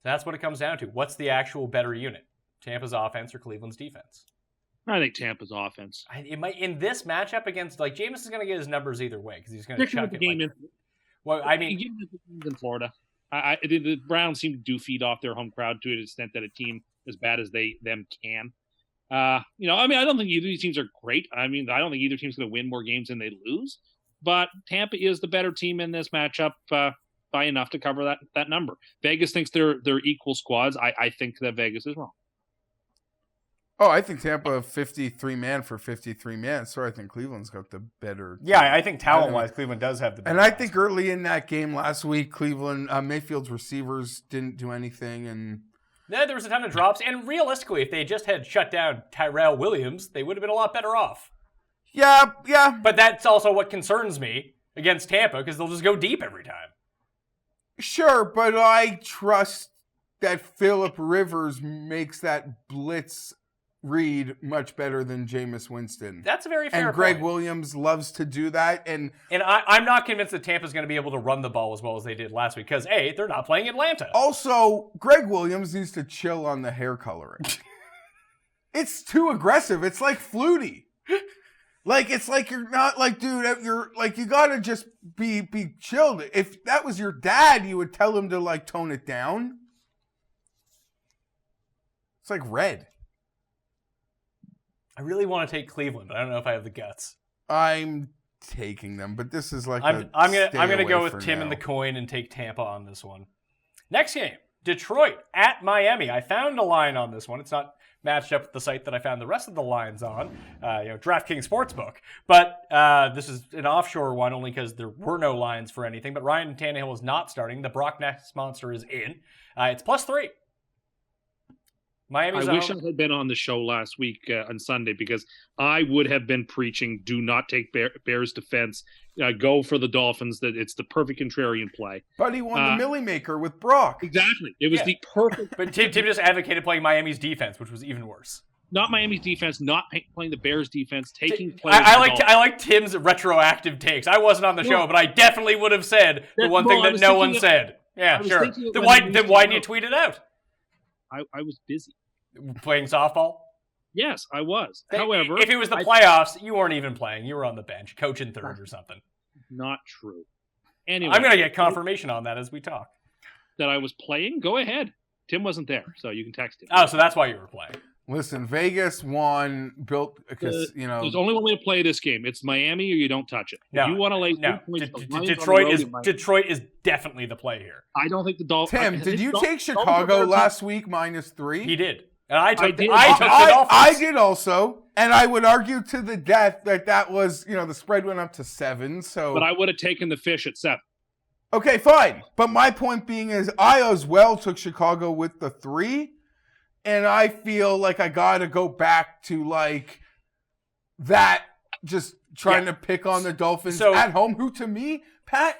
That's what it comes down to. What's the actual better unit? Tampa's offense or Cleveland's defense? I think Tampa's offense. It might in this matchup against Jameis is going to get his numbers either way because he's going to chuck it. In Florida, the Browns seem to do feed off their home crowd to an extent that a team as bad as them can. I don't think either of these teams are great. I don't think either team's going to win more games than they lose. But Tampa is the better team in this matchup by enough to cover that number. Vegas thinks they're equal squads. I think that Vegas is wrong. Oh, I think Tampa 53-man for 53-man. So I think Cleveland's got the better. Yeah, I think talent-wise, Cleveland does have the better. And I think early in that game last week, Cleveland, Mayfield's receivers didn't do anything. And yeah, there was a ton of drops. And realistically, if they just had shut down Tyrell Williams, they would have been a lot better off. Yeah. But that's also what concerns me against Tampa because they'll just go deep every time. Sure, but I trust that Phillip Rivers makes that blitz read much better than Jameis Winston. That's a very fair And Greg point. Williams loves to do that. And I'm not convinced that Tampa's going to be able to run the ball as well as they did last week because, A, they're not playing Atlanta. Also, Greg Williams needs to chill on the hair coloring. It's too aggressive. It's like Flutie. It's like you're not dude, you're you gotta just be chilled. If that was your dad, you would tell him to tone it down. It's like red. I really want to take Cleveland, but I don't know if I have the guts. I'm taking them, but this is I'm gonna go with Tim and the coin and take Tampa on this one. Next game, Detroit at Miami. I found a line on this one. It's not matched up with the site that I found the rest of the lines on, Draftkings Sportsbook. But this is an offshore one only because there were no lines for anything. But Ryan Tannehill is not starting. The Brock Ness monster is in. It's +3. Miami's I wish I had been on the show last week on Sunday because I would have been preaching, do not take Bears defense. Go for the Dolphins. That it's the perfect contrarian play. But he won the Millie Maker with Brock. Exactly. It was the perfect. But Tim just advocated playing Miami's defense, which was even worse. Not Miami's defense, not playing the Bears defense, taking players. I like Tim's retroactive takes. I wasn't on the show, but I definitely would have said the one thing that no one said. Yeah, sure. Then why didn't you tweet it out? I was busy. Playing softball? Yes, I was. However, if it was the playoffs, you weren't even playing. You were on the bench, coaching third or something. Not true. Anyway, I'm going to get confirmation on that as we talk. That I was playing? Go ahead. Tim wasn't there, so you can text him. Oh, so that's why you were playing. Listen, Vegas won, built because there's only one way to play this game. It's Miami, or you don't touch it. No, if you want to lay Detroit is definitely the play here. I don't think the Dolphins. Tim, did you take Chicago last week -3? He did, and I took the Dolphins. I did also, and I would argue to the death that was the spread went up to 7. So, but I would have taken the fish at 7. Okay, fine. But my point being is, I as well took Chicago with the 3. and I feel like I got to go back to like that, just trying to pick on the Dolphins at home, who to me, Pat,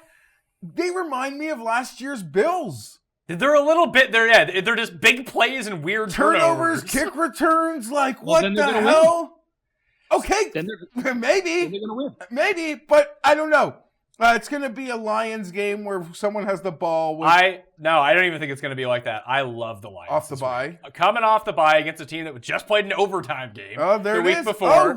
they remind me of last year's Bills. They're a little bit, they're just big plays and weird turnovers. Kick returns, like Well, what the hell? Okay, Then they're maybe, going to win. maybe, but I don't know. It's going to be a Lions game where someone has the ball. I don't even think it's going to be like that. I love the Lions. Off the bye. Coming off the bye against a team that just played an overtime game the week before.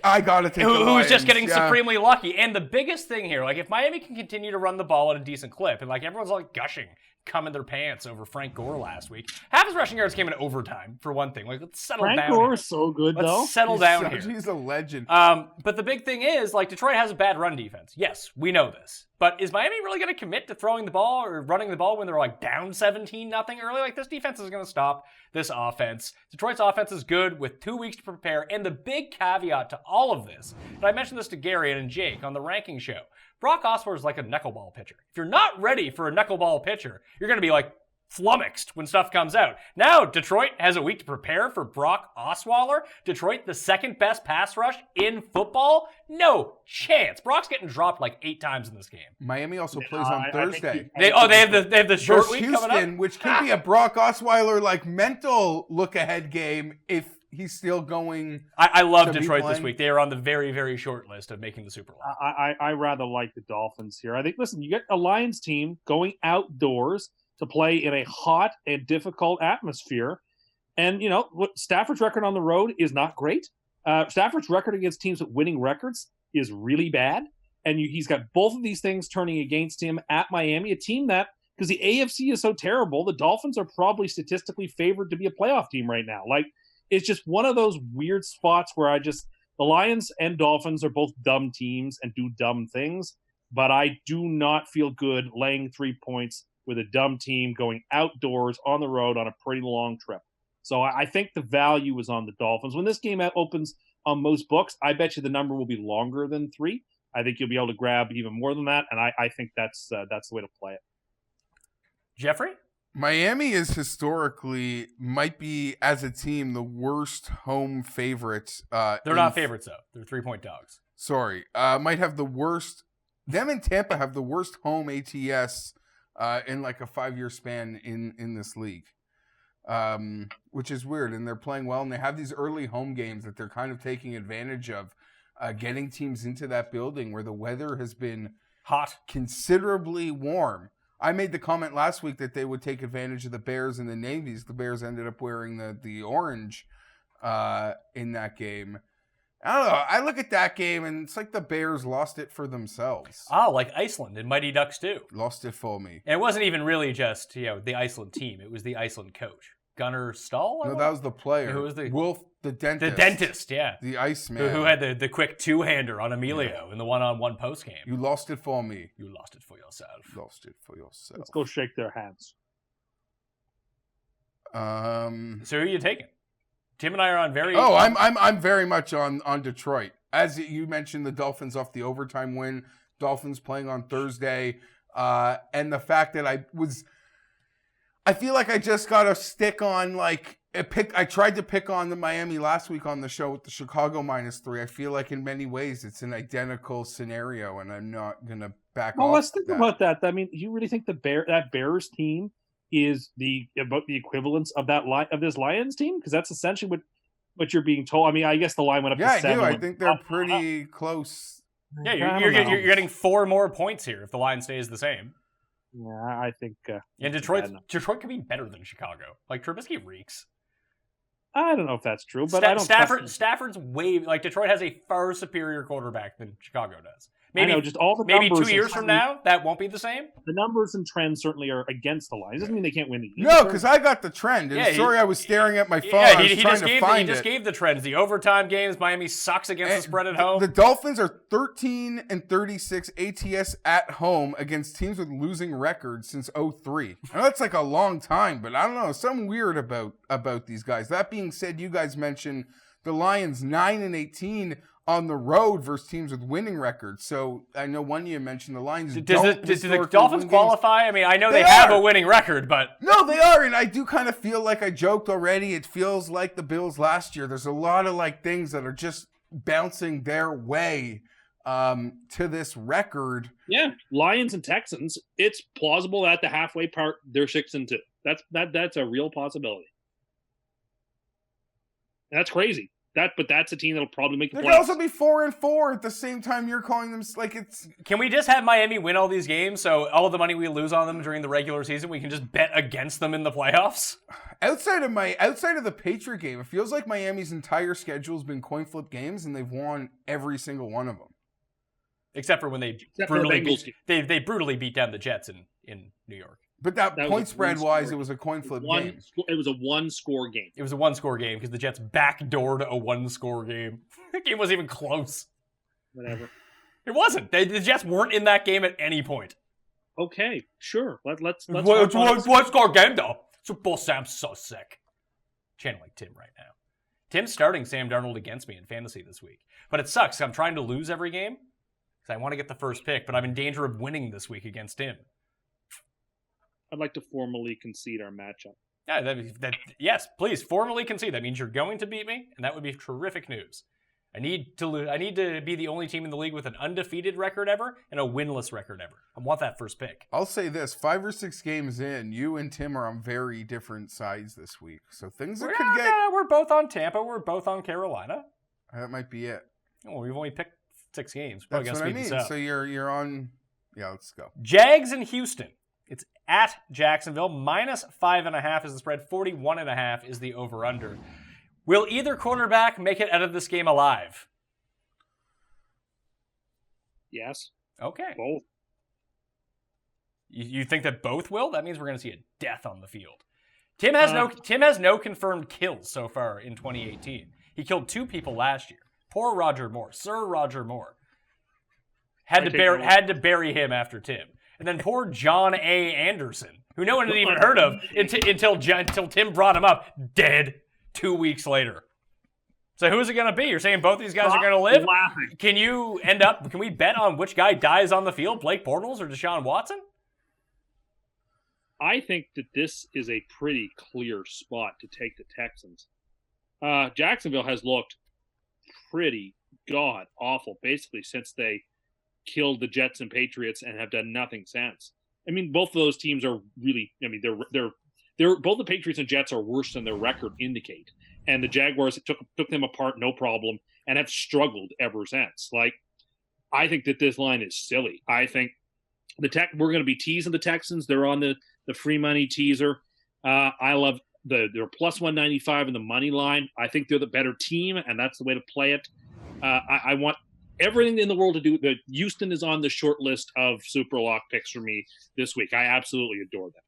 I got to take the Who's Lions. just getting supremely lucky. And the biggest thing here, like if Miami can continue to run the ball at a decent clip, and like everyone's like gushing, coming their pants over Frank Gore last week. Half his rushing yards came in overtime, for one thing. Like, let's settle down. Frank Gore here. is so good, Let's though. settle down here. He's a legend. But the big thing is, like, Detroit has a bad run defense. Yes, we know this. But is Miami really going to commit to throwing the ball or running the ball when they're, like, down 17-0 early? Like, this defense is going to stop this offense. Detroit's offense is good with 2 weeks to prepare. And the big caveat to all of this, and I mentioned this to Gary and Jake on the ranking show, Brock Osweiler is like a knuckleball pitcher. If you're not ready for a knuckleball pitcher, you're going to be, like, flummoxed when stuff comes out. Now, Detroit has a week to prepare for Brock Osweiler. Detroit, the second best pass rush in football? No chance. Brock's getting dropped like 8 times in this game. Miami also plays on Thursday. They have the short week Houston, coming up? which could be a Brock Osweiler like mental look-ahead game if he's still going. I love to be Detroit this playing. week. They are on the very, very short list of making the Super Bowl. I rather like the Dolphins here. I think, listen, you get a Lions team going outdoors to play in a hot and difficult atmosphere. And, you know, what Stafford's record on the road is not great. Stafford's record against teams with winning records is really bad. And he's got both of these things turning against him at Miami, a team that, because the AFC is so terrible, the Dolphins are probably statistically favored to be a playoff team right now. Like, it's just one of those weird spots where the Lions and Dolphins are both dumb teams and do dumb things, but I do not feel good laying 3 points with a dumb team going outdoors on the road on a pretty long trip. So I think the value is on the Dolphins. When this game opens on most books, I bet you the number will be longer than 3. I think you'll be able to grab even more than that, and I think that's the way to play it. Jeffrey? Miami is historically, might be as a team, the worst home favorites. They're not favorites, though. They're 3-point dogs. Sorry. Might have the worst. Them and Tampa have the worst home ATS in like a 5-year span in this league, which is weird. And they're playing well, and they have these early home games that they're kind of taking advantage of, getting teams into that building where the weather has been hot, considerably warm. I made the comment last week that they would take advantage of the Bears and the Navies. The Bears ended up wearing the orange in that game. I don't know. I look at that game, and it's like the Bears lost it for themselves. Oh, like Iceland and Mighty Ducks too. Lost it for me. And it wasn't even really just, the Iceland team. It was the Iceland coach. Gunnar Stahl? No, that was the player. Who was the Wolf, the dentist. The dentist, yeah. The Iceman. Who had the quick two-hander on Emilio in the one-on-one post-game. You lost it for me. You lost it for yourself. Lost it for yourself. Let's go shake their hands. So who are you taking? Tim and I are on very... Oh, I'm very much on Detroit. As you mentioned, the Dolphins off the overtime win. Dolphins playing on Thursday. And the fact that I feel like I just got to stick on I tried to pick on the Miami last week on the show with the Chicago -3. I feel like in many ways it's an identical scenario, and I'm not going to back off. Well, let's think about that. I mean, do you really think that Bears team is about the equivalence of this Lions team? Because that's essentially what you're being told. I mean, I guess the line went up to 7. Yeah, I do. I think they're pretty close. Yeah, you're getting 4 more points here if the line stays the same. Yeah, I think. And Detroit could be better than Chicago. Like, Trubisky reeks. I don't know if that's true, but I don't. Stafford's way Detroit has a far superior quarterback than Chicago does. Maybe I know, just all the maybe numbers 2 years from now that won't be the same. The numbers and trends certainly are against the Lions. Doesn't mean they can't win the East. No, because I got the trend. And I was staring at my phone. Yeah, he just gave the trends. The overtime games. Miami sucks against the spread at home. The Dolphins are 13-36 ATS at home against teams with losing records since 2003. I know that's like a long time, but I don't know. Something weird about these guys. That being said, you guys mentioned The Lions 9-18 on the road versus teams with winning records. So I know one you mentioned the Lions. Do the Dolphins qualify? I mean, I know they have a winning record, but no, they are, and I do kind of feel like I joked already. It feels like the Bills last year. There's a lot of like things that are just bouncing their way to this record. Yeah, Lions and Texans. It's plausible at the halfway part they're 6-2. That's a real possibility. That's crazy. But that's a team that'll probably make the playoffs. They could also be 4-4 at the same time you're calling them. Like it's. Can we just have Miami win all these games so all of the money we lose on them during the regular season, we can just bet against them in the playoffs? Outside of the Patriot game, it feels like Miami's entire schedule has been coin flip games, and they've won every single one of them. Except for when they brutally beat down the Jets in New York. But that point spread wise, it was a coin flip game. It was a one-score game. It was a one-score game because the Jets backdoored a one-score game. The game wasn't even close. Whatever. It wasn't. The Jets weren't in that game at any point. Okay, sure. Let's one-score game, though. Super Bowl Sam's so sick. Channeling Tim right now. Tim's starting Sam Darnold against me in fantasy this week. But it sucks. I'm trying to lose every game because I want to get the first pick, but I'm in danger of winning this week against Tim. I'd like to formally concede our matchup. Yeah, yes, please formally concede. That means you're going to beat me, and that would be terrific news. I need to be the only team in the league with an undefeated record ever and a winless record ever. I want that first pick. I'll say this: 5 or 6 games in, you and Tim are on very different sides this week. So things we're both on Tampa. We're both on Carolina. That might be it. Oh, we've only picked 6 games. That's what I mean. So you're on. Yeah, let's go. Jags in Houston. It's at Jacksonville. -5.5 is the spread. 41.5 is the over-under. Will either quarterback make it out of this game alive? Yes. Okay. Both. You think that both will? That means we're going to see a death on the field. Tim has no confirmed kills so far in 2018. He killed 2 people last year. Poor Roger Moore. Sir Roger Moore. Had to bury him after Tim. And then poor John A. Anderson, who no one had even heard of until Tim brought him up, dead 2 weeks later. So who is it going to be? You're saying both these guys are going to live? Laughing. Can we bet on which guy dies on the field, Blake Bortles or Deshaun Watson? I think that this is a pretty clear spot to take the Texans. Jacksonville has looked pretty god-awful, basically, since they killed the Jets and Patriots and have done nothing since. I mean, both of those teams are really, they're both the Patriots and Jets are worse than their record indicate. And the Jaguars took them apart, no problem, and have struggled ever since. Like, I think that this line is silly. I think we're going to be teasing the Texans. They're on the free money teaser. I love they're plus 195 in the money line. I think they're the better team, and that's the way to play it. I want everything in the world to do. Houston is on the short list of SUPERLOCK picks for me this week. I absolutely adore them.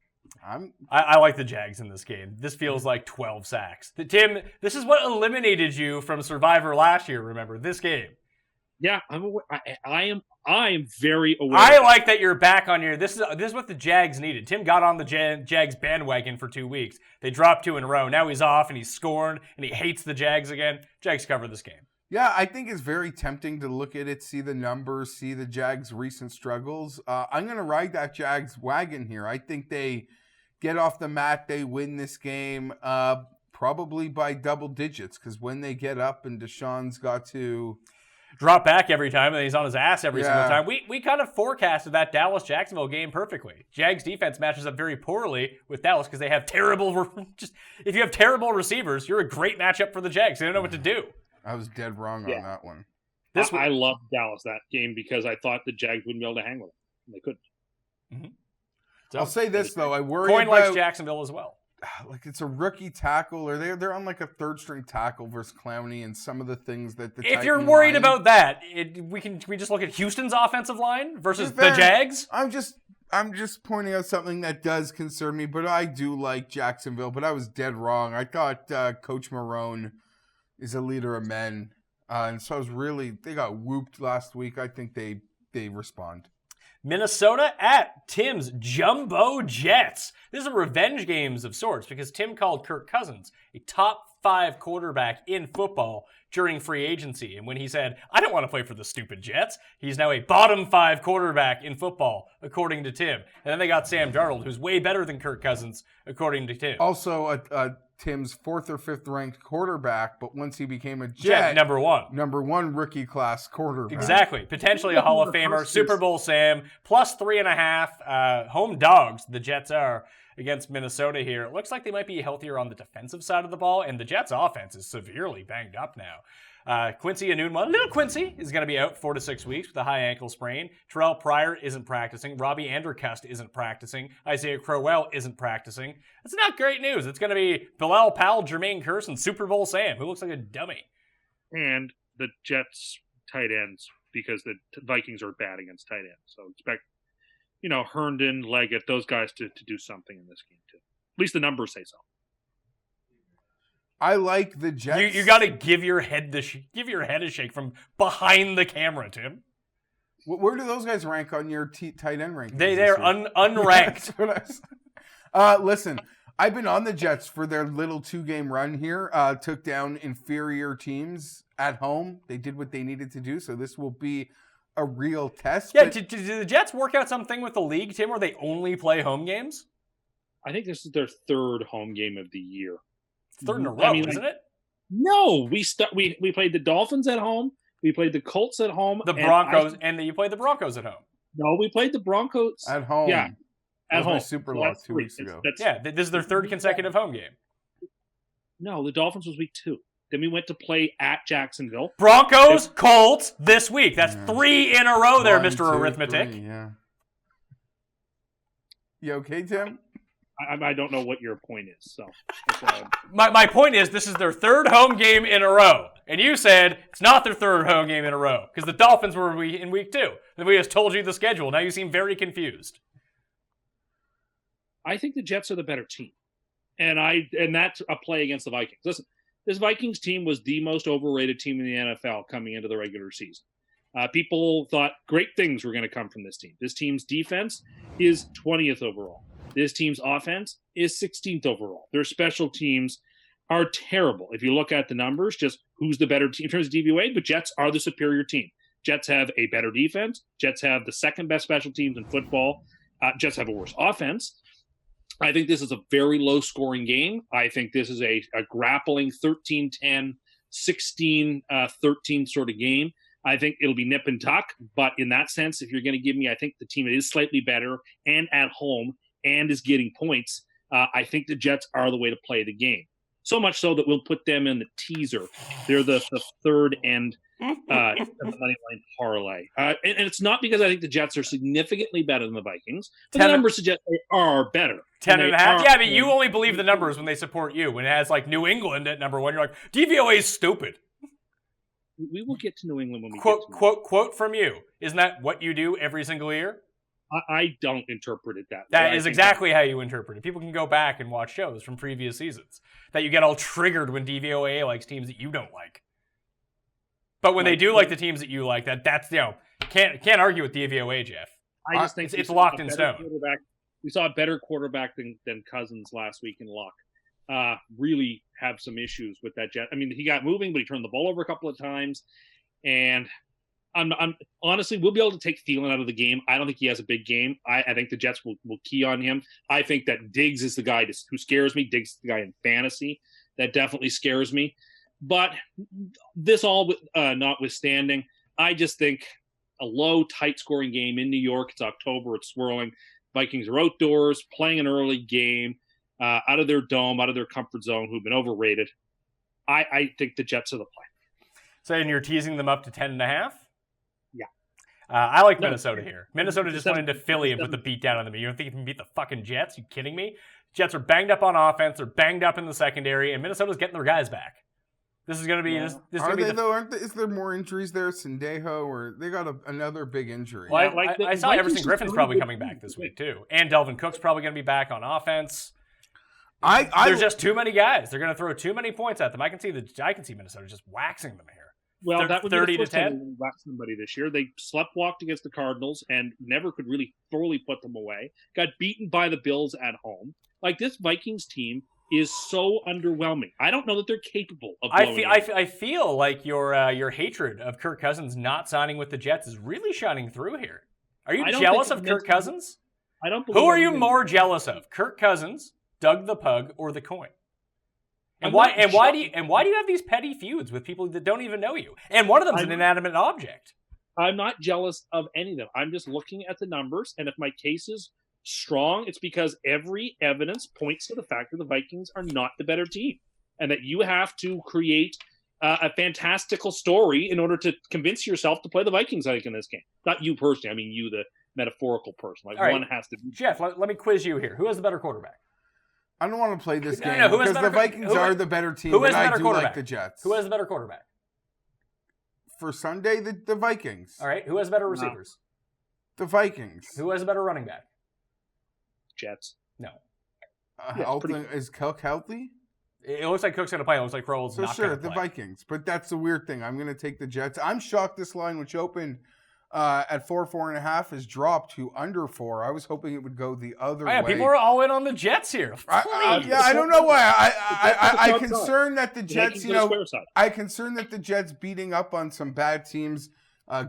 I like the Jags in this game. This feels like 12 sacks. Tim, this is what eliminated you from Survivor last year, remember, this game. Yeah, I'm aware. I am very aware. I like that you're back on your. This is what the Jags needed. Tim got on the Jags bandwagon for 2 weeks. They dropped 2 in a row. Now he's off and he's scorned and he hates the Jags again. Jags cover this game. Yeah, I think it's very tempting to look at it, see the numbers, see the Jags' recent struggles. I'm going to ride that Jags wagon here. I think they get off the mat. They win this game probably by double digits because when they get up and Deshaun's got to drop back every time and he's on his ass every single time. We kind of forecasted that Dallas-Jacksonville game perfectly. Jags defense matches up very poorly with Dallas because they have if you have terrible receivers, you're a great matchup for the Jags. They don't know what to do. I was dead wrong on that one. I loved Dallas that game because I thought the Jags wouldn't be able to hang with them. They couldn't. Mm-hmm. So, I'll say this, though. I worry Coin likes Jacksonville as well. Like, it's a rookie tackle, or they're on like a third-string tackle versus Clowney and some of the things that the If you're worried about that, can we just look at Houston's offensive line versus the Jags? I'm just pointing out something that does concern me, but I do like Jacksonville, but I was dead wrong. I thought Coach Marone is a leader of men. And so they got whooped last week. I think they respond. Minnesota at Tim's Jumbo Jets. This is a revenge games of sorts because Tim called Kirk Cousins a top 5 quarterback in football during free agency. And when he said, I don't want to play for the stupid Jets, he's now a bottom 5 quarterback in football, according to Tim. And then they got Sam Darnold, who's way better than Kirk Cousins, according to Tim. Also, Tim's 4th or 5th ranked quarterback, but once he became a Jet, number 1. Number 1 rookie class quarterback. Exactly. Potentially a Hall of Famer, Super Bowl Sam, plus 3.5. Home dogs, the Jets are, against Minnesota here. It looks like they might be healthier on the defensive side of the ball, and the Jets' offense is severely banged up now. Quincy Enunwa, little Quincy, is going to be out 4 to 6 weeks with a high ankle sprain. Terrell Pryor isn't practicing. Robbie Cust isn't practicing. Isaiah Crowell isn't practicing. That's not great news. It's going to be Bilal Powell, Jermaine Kearse, and Super Bowl Sam, who looks like a dummy. And the Jets' tight ends, because the Vikings are bad against tight ends. So expect, Herndon, Leggett, those guys to do something in this game too. At least the numbers say so. I like the Jets. You got to give your head a shake from behind the camera, Tim. Where do those guys rank on your tight end rankings? They're unranked. Listen, I've been on the Jets for their little 2-game run here. Took down inferior teams at home. They did what they needed to do, so this will be a real test. Yeah, did the Jets work out something with the league, Tim, where they only play home games? I think this is their 3rd home game of the year. It's 3rd in a row, isn't it? No, we played the Dolphins at home. We played the Colts at home. The Broncos, and you played the Broncos at home. No, we played the Broncos at home. Yeah, at home. SUPERLOCK 2 weeks ago. This is their 3rd consecutive home game. No, the Dolphins was week 2. Then we went to play at Jacksonville. Broncos, Colts this week. That's 3 in a row there, Mr. Arithmetic. 3, yeah. You okay, Tim? I don't know what your point is. So my point is this is their 3rd home game in a row. And you said it's not their 3rd home game in a row because the Dolphins were in week 2. Then we just told you the schedule. Now you seem very confused. I think the Jets are the better team. And that's a play against the Vikings. Listen, this Vikings team was the most overrated team in the NFL coming into the regular season. People thought great things were going to come from this team. This team's defense is 20th overall. This team's offense is 16th overall. Their special teams are terrible. If you look at the numbers, just who's the better team in terms of DVOA, the Jets are the superior team. Jets have a better defense. Jets have the 2nd best special teams in football. Jets have a worse offense. I think this is a very low-scoring game. I think this is a grappling 13-10, 16-13 sort of game. I think it'll be nip and tuck, but in that sense, if you're going to give me, I think the team that is slightly better and at home and is getting points, I think the Jets are the way to play the game. So much so that we'll put them in the teaser. They're the 3rd end money line parlay. And it's not because I think the Jets are significantly better than the Vikings, but the numbers suggest they are better. 10.5. Yeah, but you only believe the numbers when they support you. When it has like New England at number 1, you're like, DVOA is stupid. We will get to New England when we quote from you. Isn't that what you do every single year? I don't interpret it that way. That is exactly how you interpret it. People can go back and watch shows from previous seasons that you get all triggered when DVOA likes teams that you don't like. But when they do like the teams that you like, that's can't argue with DVOA, Geoff. I just think it's locked in stone. We saw a better quarterback than Cousins last week in Luck. Really have some issues with that Jet. I mean, he got moving, but he turned the ball over a couple of times. And I'm honestly, we'll be able to take Thielen out of the game. I don't think he has a big game. I think the Jets will key on him. I think that Diggs is the guy who scares me. Diggs is the guy in fantasy that definitely scares me. But this all notwithstanding, I just think a low, tight-scoring game in New York. It's October. It's swirling. Vikings are outdoors, playing an early game, out of their dome, out of their comfort zone, who've been overrated. I think the Jets are the play. So, and you're teasing them up to 10.5? Yeah. I like Minnesota here. Minnesota just went into Philly and put the beat down on them. You don't think you can beat the fucking Jets? You kidding me? Jets are banged up on offense. They're banged up in the secondary, and Minnesota's getting their guys back. This is going to be. Yeah. This are they though? Aren't they, is there more injuries there? Sendejo, or they got another big injury? Well, I saw Everson Griffin's probably coming back this week too, and Delvin Cook's probably going to be back on offense. There's just too many guys. They're going to throw too many points at them. I can see Minnesota just waxing them here. Well, that would be 30 the first to 10. time they waxed somebody this year. They sleptwalked against the Cardinals and never could really thoroughly put them away. Got beaten by the Bills at home. Like, this Vikings team is so underwhelming. I don't know that they're capable of blowing it. I feel like your hatred of Kirk Cousins not signing with the Jets is really shining through here. Are you jealous of Kirk Cousins? I don't believe Who are you more jealous of, Kirk Cousins, Doug the Pug, or the Coin? And why do you have these petty feuds with people that don't even know you? And one of them's an inanimate object. I'm not jealous of any of them. I'm just looking at the numbers, and if my case is strong, it's because every evidence points to the fact that the Vikings are not the better team, and that you have to create a fantastical story in order to convince yourself to play the Vikings, I think, in this game. Not you personally. I mean, you, the metaphorical person. Like, one has to be. Jeff, let me quiz you here. Who has the better quarterback? I don't want to play this game who has because the Vikings are the better team, who has but the better I do quarterback? like the Jets. Who has the better quarterback? For Sunday, the Vikings. All right. Who has better receivers? The Vikings. Who has a better running back? Jets. No. Is Cook healthy? It looks like Cook's going to play. It looks like Crowell's not going to play. The Vikings. But that's the weird thing. I'm going to take the Jets. I'm shocked this line, which opened at 4.5, has dropped to under 4. I was hoping it would go the other way. People are all in on the Jets here. I don't know why. I'm concerned that the Jets, I'm concerned that the Jets beating up on some bad teams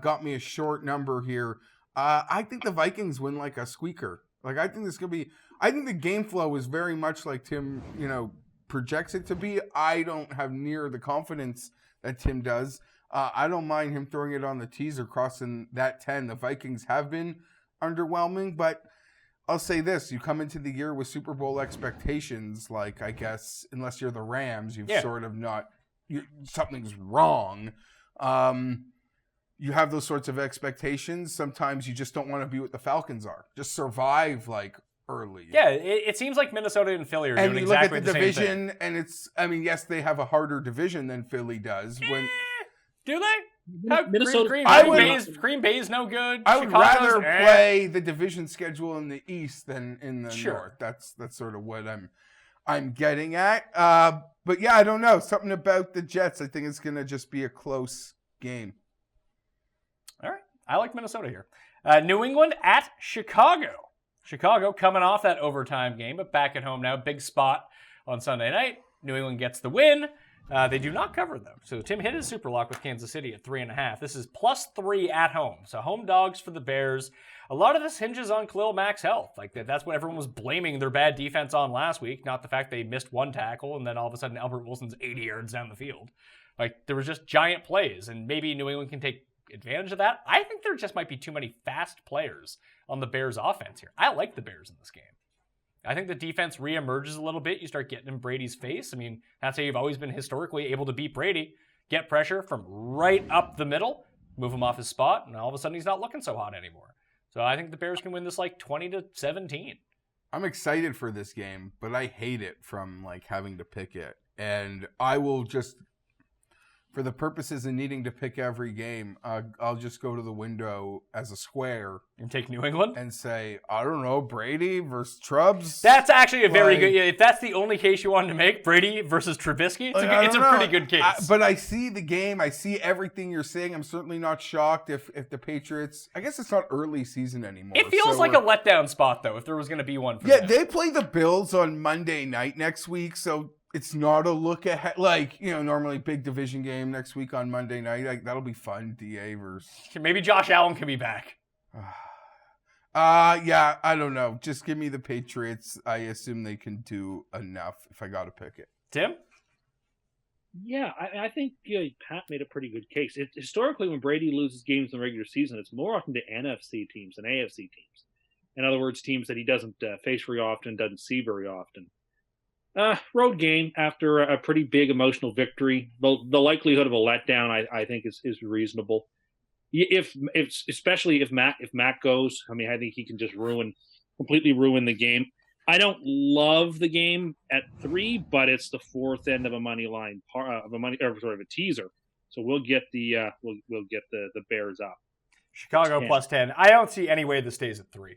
got me a short number here. I think the Vikings win like a squeaker. Like, I think this could be. I think the game flow is very much like Tim, projects it to be. I don't have near the confidence that Tim does. I don't mind him throwing it on the teaser, crossing that 10. The Vikings have been underwhelming, but I'll say this. You come into the year with Super Bowl expectations, like, I guess, unless you're the Rams, you've sort of not, something's wrong. You have those sorts of expectations. Sometimes you just don't want to be what the Falcons are. Just survive, like, early. Yeah, it seems like Minnesota and Philly are doing exactly the same thing. And you look at the division, and it's, yes, they have a harder division than Philly does. Do they? Minnesota. Green Bay's no good. I would rather play the division schedule in the East than in the North. That's sort of what I'm getting at. But yeah, I don't know. Something about the Jets. I think it's going to just be a close game. All right. I like Minnesota here. New England at Chicago. Chicago coming off that overtime game, but back at home now. Big spot on Sunday night. New England gets the win. They do not cover, though. So Tim hit his SUPERLOCK with Kansas City at 3.5. This is +3 at home. So home dogs for the Bears. A lot of this hinges on Khalil Mack's health. Like, that's what everyone was blaming their bad defense on last week, not the fact they missed one tackle and then all of a sudden Albert Wilson's 80 yards down the field. Like, there was just giant plays, and maybe New England can take advantage of that. I think there just might be too many fast players on the Bears offense here. I like the Bears in this game. I think the defense reemerges a little bit. You start getting in Brady's face. I mean, that's how you've always been historically able to beat Brady. Get pressure from right up the middle, move him off his spot, and all of a sudden he's not looking so hot anymore. So I think the Bears can win this like 20-17. I'm excited for this game, but I hate it from like having to pick it. And I will just, for the purposes of needing to pick every game, I'll just go to the window as a square. And take New England? And say, I don't know, Brady versus Trubbs? That's actually a very good, if that's the only case you wanted to make, Brady versus Trubisky, it's a pretty good case. But I see the game. I see everything you're saying. I'm certainly not shocked if the Patriots, I guess it's not early season anymore. It feels like a letdown spot, though, if there was going to be one for them. They play the Bills on Monday night next week, so it's not a look ahead. Like, normally big division game next week on Monday night. Like, that'll be fun. DA versus. Maybe Josh Allen can be back. Yeah, I don't know. Just give me the Patriots. I assume they can do enough if I got to pick it. Tim? Yeah, I think Pat made a pretty good case. Historically, when Brady loses games in the regular season, it's more often to NFC teams than AFC teams. In other words, teams that he doesn't face very often, doesn't see very often. Road game after a pretty big emotional victory. The likelihood of a letdown, I think, is reasonable. Especially if Mac goes, I mean, I think he can just completely ruin the game. I don't love the game at 3, but it's the fourth end of a money line of a teaser. So we'll get the Bears up. Chicago +10. I don't see any way this stays at 3.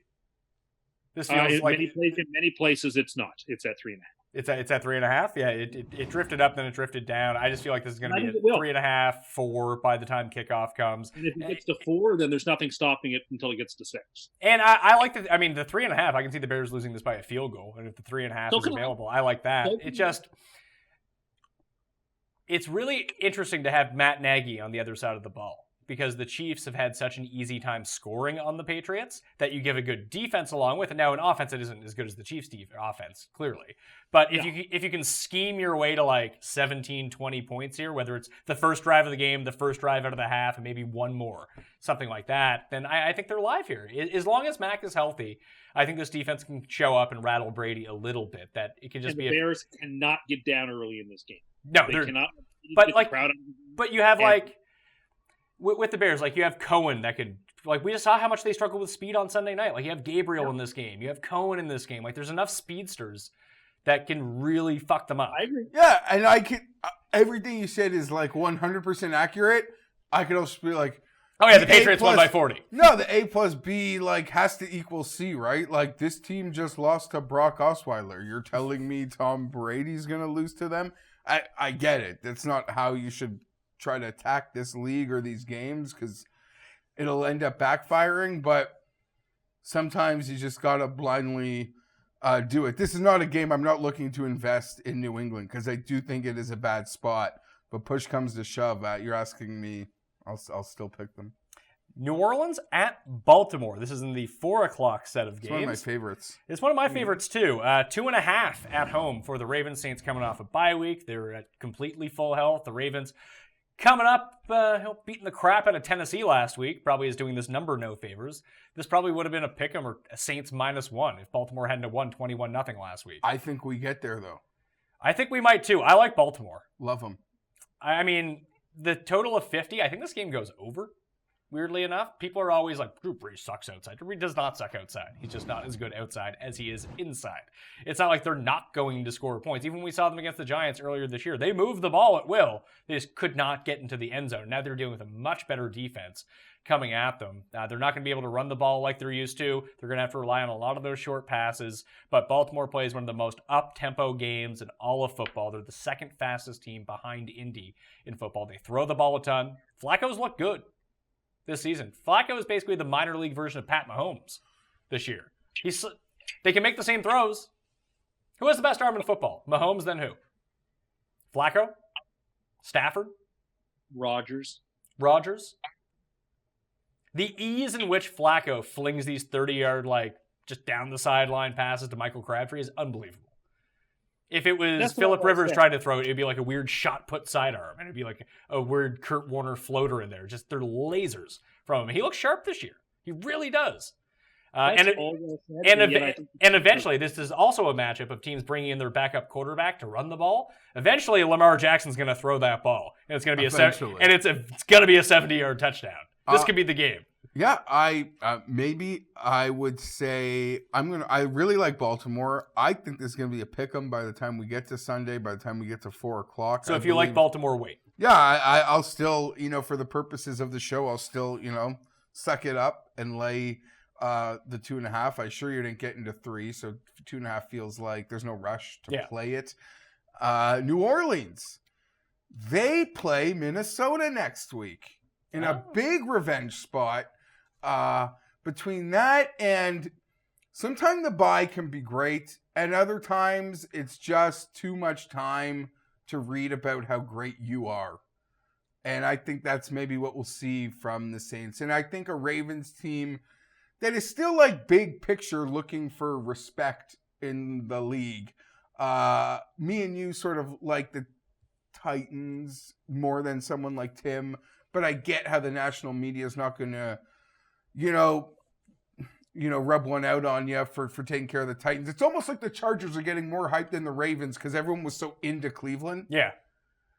This feels like in many places it's not. It's at 3.5. It's at 3.5. Yeah, it drifted up, then it drifted down. I just feel like this is going to I be think a it will. 3.5, 4 by the time kickoff comes. And if it gets to 4, then there's nothing stopping it until it gets to 6. And I like the 3.5. I can see the Bears losing this by a field goal, and if the 3.5 So is can I. available, I like that. It's really interesting to have Matt Nagy on the other side of the ball, because the Chiefs have had such an easy time scoring on the Patriots that you give a good defense along with it. Now, in offense, it isn't as good as the Chiefs' offense, clearly. But if you can scheme your way to like 17, 20 points here, whether it's the first drive of the game, the first drive out of the half, and maybe one more, something like that, then I think they're live here. As long as Mac is healthy, I think this defense can show up and rattle Brady a little bit. That it can just And the Bears cannot get down early in this game. No, They cannot. But get like, the crowd but you have like with the Bears, like you have Cohen that could, like we just saw how much they struggled with speed on Sunday night. Like you have Gabriel in this game, you have Cohen in this game. Like there's enough speedsters that can really fuck them up. I agree. Yeah, and I can. Everything you said is like 100% accurate. I could also be like, Oh yeah, the Patriots won by 40. No, the A plus B like has to equal C, right? Like this team just lost to Brock Osweiler. You're telling me Tom Brady's gonna lose to them? I get it. That's not how you should try to attack this league or these games, because it'll end up backfiring. But sometimes you just gotta blindly do it. This is not a game I'm not looking to invest in New England, because I do think it is a bad spot. But push comes to shove, you're asking me, I'll still pick them. New Orleans at Baltimore. This is in the 4:00 set of games. It's one of my favorites. It's one of my favorites too. 2.5 at home for the Ravens. Saints coming off a bye week. They're at completely full health. The Ravens coming up, beating the crap out of Tennessee last week. Probably is doing this number no favors. This probably would have been a pick'em or a Saints -1 if Baltimore hadn't won 21-0 last week. I think we get there though. I think we might too. I like Baltimore. Love them. I mean, the total of 50, I think this game goes over. Weirdly enough, people are always like, Drew Brees sucks outside. Drew Brees does not suck outside. He's just not as good outside as he is inside. It's not like they're not going to score points. Even when we saw them against the Giants earlier this year, they moved the ball at will. They just could not get into the end zone. Now they're dealing with a much better defense coming at them. They're not going to be able to run the ball like they're used to. They're going to have to rely on a lot of those short passes. But Baltimore plays one of the most up-tempo games in all of football. They're the second fastest team behind Indy in football. They throw the ball a ton. Flacco's look good this season. Flacco is basically the minor league version of Pat Mahomes this year. They can make the same throws. Who has the best arm in football? Mahomes, then who? Flacco? Stafford? Rodgers. The ease in which Flacco flings these 30-yard, like, just down the sideline passes to Michael Crabtree is unbelievable. If it was Phillip Rivers trying to throw it, it'd be like a weird shot put sidearm, and it'd be like a weird Kurt Warner floater in there. Just they're lasers from him. He looks sharp this year. He really does. And eventually, this is also a matchup of teams bringing in their backup quarterback to run the ball. Eventually, Lamar Jackson's going to throw that ball, and it's going to be it's going to be a 70-yard touchdown. This could be the game. Yeah, maybe I would say I really like Baltimore. I think this is gonna be a pick'em by the time we get to Sunday, by the time we get to 4:00. So if you like Baltimore, wait. Yeah, I'll still, for the purposes of the show, I'll still, suck it up and lay the 2.5. I sure you didn't get into 3, so 2.5 feels like there's no rush to play it. New Orleans, they play Minnesota next week in a big revenge spot. Between that and sometimes the bye can be great, and other times it's just too much time to read about how great you are. And I think that's maybe what we'll see from the Saints. And I think a Ravens team that is still like big picture looking for respect in the league. Me and you sort of like the Titans more than someone like Tim, but I get how the national media is not going to rub one out on you for taking care of the Titans. It's almost like the Chargers are getting more hype than the Ravens because everyone was so into Cleveland. Yeah.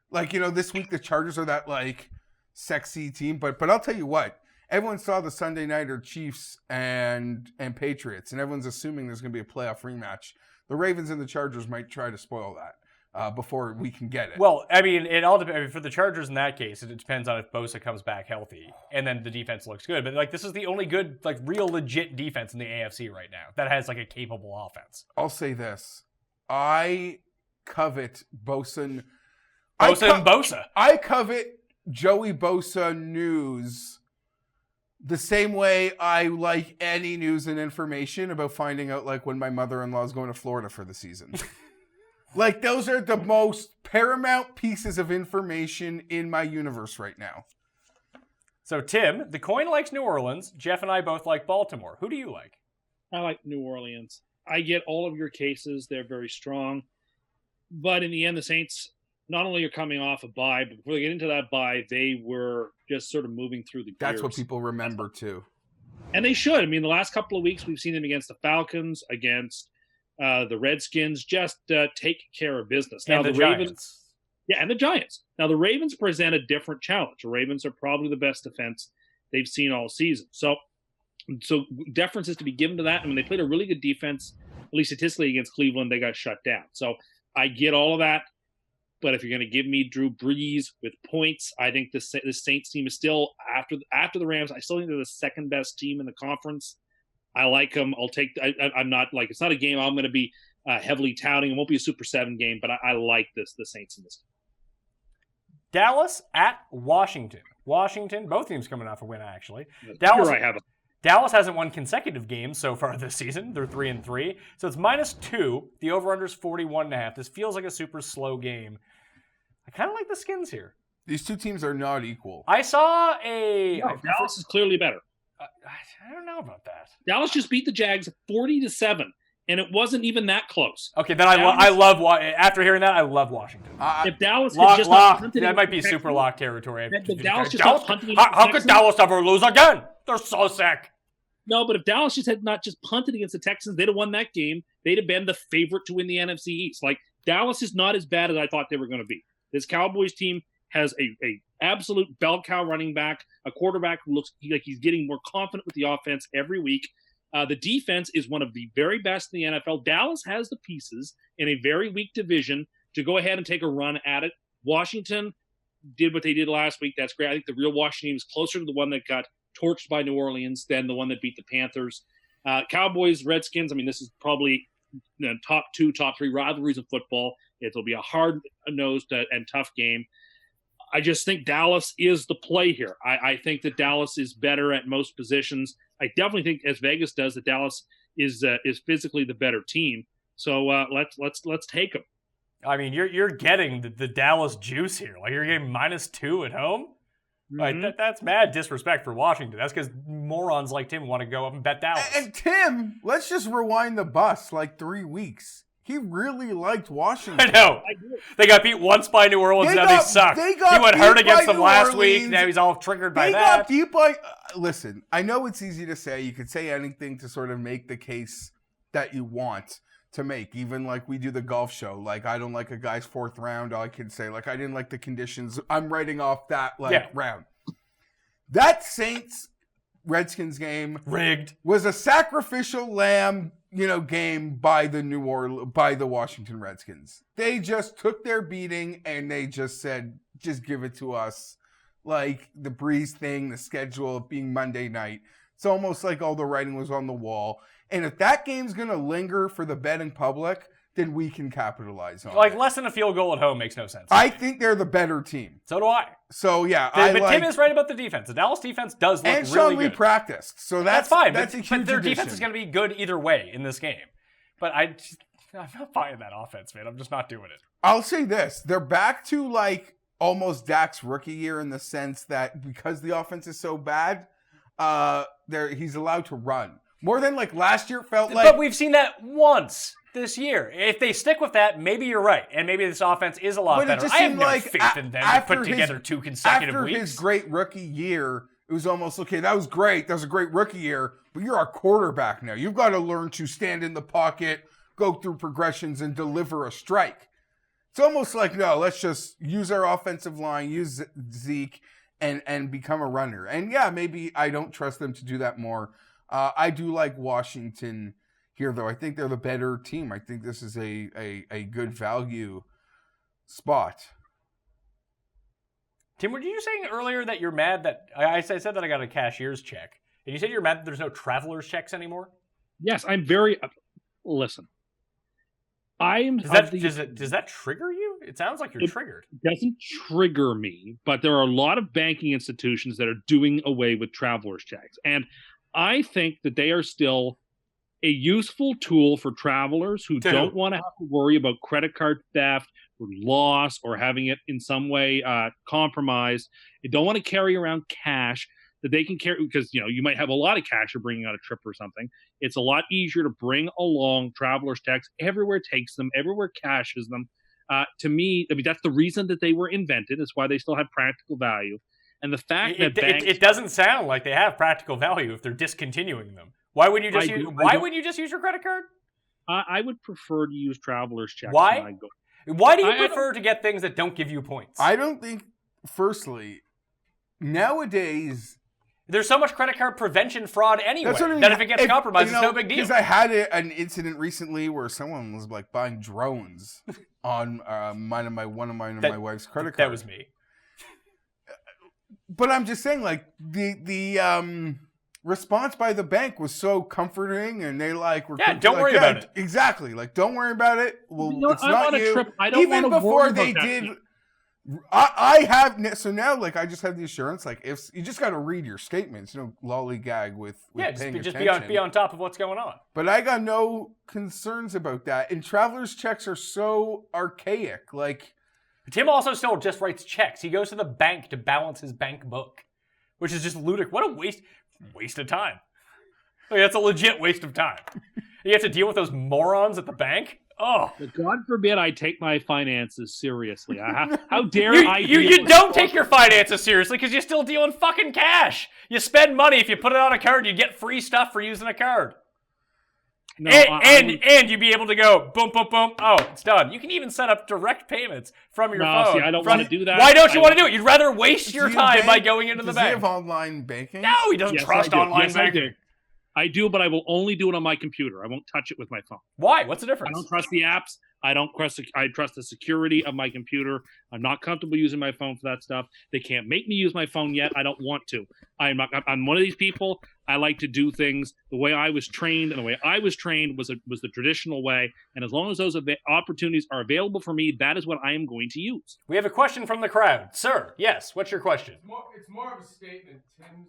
Like, this week the Chargers are that, like, sexy team. But I'll tell you what. Everyone saw the Sunday Nighter Chiefs and Patriots, and everyone's assuming there's going to be a playoff rematch. The Ravens and the Chargers might try to spoil that before we can get it. Well, I mean, it all depends. For the Chargers in that case, it depends on if Bosa comes back healthy, and then the defense looks good. But, like, this is the only good, like, real legit defense in the AFC right now that has, like, a capable offense. I'll say this. I covet Bosa. Bosa and Bosa. I covet Joey Bosa news the same way I like any news and information about finding out like when my mother-in-law is going to Florida for the season. Like those are the most paramount pieces of information in my universe right now. So Tim, the coin likes New Orleans. Geoff and I both like Baltimore. Who do you like? I like New Orleans. I get all of your cases. They're very strong. But in the end, the Saints not only are coming off a bye, but before they get into that bye, they were just sort of moving through the gears. That's what people remember too. And they should. I mean, the last couple of weeks, we've seen them against the Falcons, against the Redskins, just take care of business. Now, And the Ravens. Giants. Yeah, and the Giants. Now, the Ravens present a different challenge. The Ravens are probably the best defense they've seen all season. So deference is to be given to that. And when they played a really good defense, at least statistically against Cleveland, they got shut down. So I get all of that. But if you're going to give me Drew Brees with points, I think the Saints team is still, after the Rams, I still think they're the second best team in the conference. I like them. I'm not like, it's not a game I'm going to be heavily touting. It won't be a Super 7 game, but I like the Saints in this game. Dallas at Washington. Washington, both teams coming off a win, actually. Dallas hasn't won consecutive games so far this season. They're 3-3. So it's -2. The over-under is 41.5. This feels like a super slow game. I kind of like the Skins here. These two teams are not equal. I saw Dallas is clearly better. I don't know about that. Dallas just beat the Jags 40-7, and it wasn't even that close. Okay, then I love after hearing that, I love Washington. If Dallas had just not punted that might be against the super lock territory. Dallas just not punted against the How could Texans? Dallas ever lose again? They're so sick. No, but if Dallas just had not just punted against the Texans, they'd have won that game. They'd have been the favorite to win the NFC East. Like, Dallas is not as bad as I thought they were going to be. This Cowboys team has a absolute bell cow running back, a quarterback who looks like he's getting more confident with the offense every week. The defense is one of the very best in the NFL. Dallas has the pieces in a very weak division to go ahead and take a run at it. Washington did what they did last week. That's great. I think the real Washington team is closer to the one that got torched by New Orleans than the one that beat the Panthers. Cowboys, Redskins, I mean, this is probably the top 2, top 3 rivalries of football. It'll be a hard-nosed and tough game. I just think Dallas is the play here. I think that Dallas is better at most positions. I definitely think, as Vegas does, that Dallas is physically the better team. So let's take them. I mean, you're getting the Dallas juice here. Like, you're getting -2 at home. Mm-hmm. Like that's mad disrespect for Washington. That's because morons like Tim want to go up and bet Dallas. And Tim, let's just rewind the bus like 3 weeks. He really liked Washington. I know. They got beat once by New Orleans, now they suck. He went hurt against them last week, now he's all triggered by that. They got beat by... listen, I know it's easy to say. You could say anything to sort of make the case that you want to make. Even like we do the golf show. Like, I don't like a guy's 4th round. I can say, like, I didn't like the conditions. I'm writing off that, round. That Saints-Redskins game... rigged. ...was a sacrificial lamb... game by the Washington Redskins. They just took their beating and they just said, just give it to us. Like the Breeze thing, the schedule of being Monday night. It's almost like all the writing was on the wall. And if that game's going to linger for the betting public, then we can capitalize on it. Like, less than a field goal at home makes no sense. I think they're the better team. So do I. So, yeah. But Tim is right about the defense. The Dallas defense does look really good. And Sean practiced. So that's fine. That's a huge but their addition. defense is going to be good either way in this game. But I'm not buying that offense, man. I'm just not doing it. I'll say this. They're back to, like, almost Dak's rookie year in the sense that because the offense is so bad, he's allowed to run. More than, like, last year felt like... But we've seen that once this year. If they stick with that, maybe you're right. And maybe this offense is a lot better. I have no faith in them to put together 2 consecutive weeks. After his great rookie year, it was almost, okay, that was great. That was a great rookie year. But you're our quarterback now. You've got to learn to stand in the pocket, go through progressions, and deliver a strike. It's almost like, no, let's just use our offensive line, use Zeke, and become a runner. And yeah, maybe I don't trust them to do that more. I do like Washington here, though. I think they're the better team. I think this is a good value spot. Tim, were you saying earlier that you're mad that I said that I got a cashier's check, and you said you're mad that there's no traveler's checks anymore? Yes, I'm very... listen. Does that trigger you? It sounds like you're triggered. It doesn't trigger me, but there are a lot of banking institutions that are doing away with traveler's checks. And I think that they are still a useful tool for travelers who don't want to have to worry about credit card theft or loss or having it in some way compromised. They don't want to carry around cash that they can carry, because you might have a lot of cash you're bringing on a trip or something. It's a lot easier to bring along traveler's checks everywhere takes them, everywhere cashes them. To me, that's the reason that they were invented. It's why they still have practical value. And the fact that it doesn't sound like they have practical value if they're discontinuing them. Why wouldn't you just use your credit card? I would prefer to use traveler's checks. Why? Why do you prefer to get things that don't give you points? I don't think. Firstly, nowadays. There's so much credit card prevention fraud anyway that if it gets compromised, it's no big deal. Because I had an incident recently where someone was like buying drones on one of my wife's credit cards. That was me. But I'm just saying, like the response by the bank was so comforting, and they were don't worry about it. Exactly, like don't worry about it. Well, it's I'm not on you. a trip. I don't Even want to before worry they about did. that. I have so now I just have the assurance if you just got to read your statements, lollygag with paying attention. Be on top of what's going on. But I got no concerns about that. And traveler's checks are so archaic. Tim also still just writes checks. He goes to the bank to balance his bank book, which is just ludicrous. What a waste of time. That's a legit waste of time. You have to deal with those morons at the bank. Oh, God forbid I take my finances seriously. How dare I? You don't take your finances seriously because you're still dealing fucking cash. You spend money. If you put it on a card, you get free stuff for using a card. No, and you'd be able to go boom, boom, boom. Oh, it's done. You can even set up direct payments from your phone. See, I don't want to do that. Why don't you want to do it? You'd rather waste your time by going into the bank. Does he have online banking? No, he doesn't trust online banking. I do, but I will only do it on my computer. I won't touch it with my phone. Why? What's the difference? I don't trust the apps. I trust the security of my computer. I'm not comfortable using my phone for that stuff. They can't make me use my phone yet. I don't want to. I'm one of these people. I like to do things the way I was trained, and the way I was trained was the traditional way. And as long as those opportunities are available for me, that is what I am going to use. We have a question from the crowd, sir. Yes, what's your question? It's more of a statement. Tim's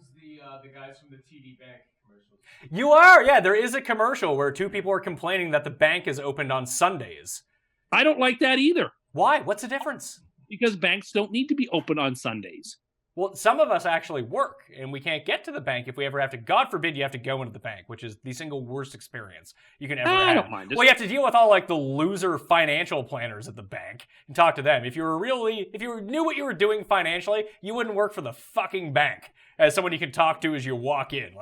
the guys from the TD Bank commercials. You are, yeah. There is a commercial where two people are complaining that the bank is opened on Sundays. I don't like that either. Why? What's the difference? Because banks don't need to be open on Sundays. Well, some of us actually work, and we can't get to the bank if we ever have to. God forbid you have to go into the bank, which is the single worst experience you can ever have. I don't mind it. Well, you have to deal with all the loser financial planners at the bank and talk to them. If you knew what you were doing financially, you wouldn't work for the fucking bank as someone you can talk to as you walk in.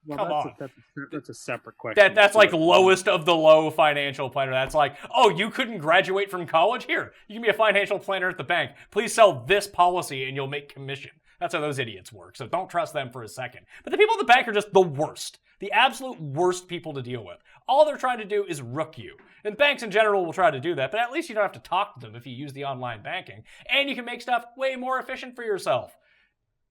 Come on. That's a separate question. That's lowest of the low financial planner. That's you couldn't graduate from college? Here, you can be a financial planner at the bank. Please sell this policy and you'll make commission. That's how those idiots work, so don't trust them for a second. But the people at the bank are just the worst. The absolute worst people to deal with. All they're trying to do is rook you. And banks in general will try to do that, but at least you don't have to talk to them if you use the online banking. And you can make stuff way more efficient for yourself.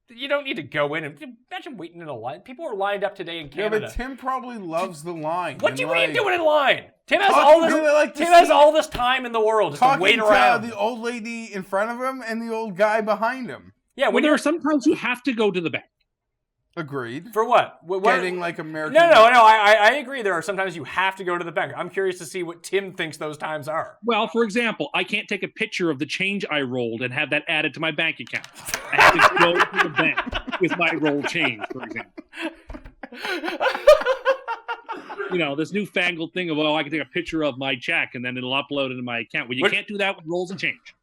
You don't need to go in and imagine waiting in a line. People are lined up today in Canada. Yeah, but Tim probably loves the line. What are you doing in line? Tim has all this time in the world just to wait around. The old lady in front of him and the old guy behind him. Yeah, there are sometimes you have to go to the bank. Agreed. For what? Getting American. No. I agree. There are sometimes you have to go to the bank. I'm curious to see what Tim thinks those times are. Well, for example, I can't take a picture of the change I rolled and have that added to my bank account. I have to go to the bank with my rolled change, for example. This newfangled thing of, I can take a picture of my check and then it'll upload into my account. Well, you can't do that with rolls and change.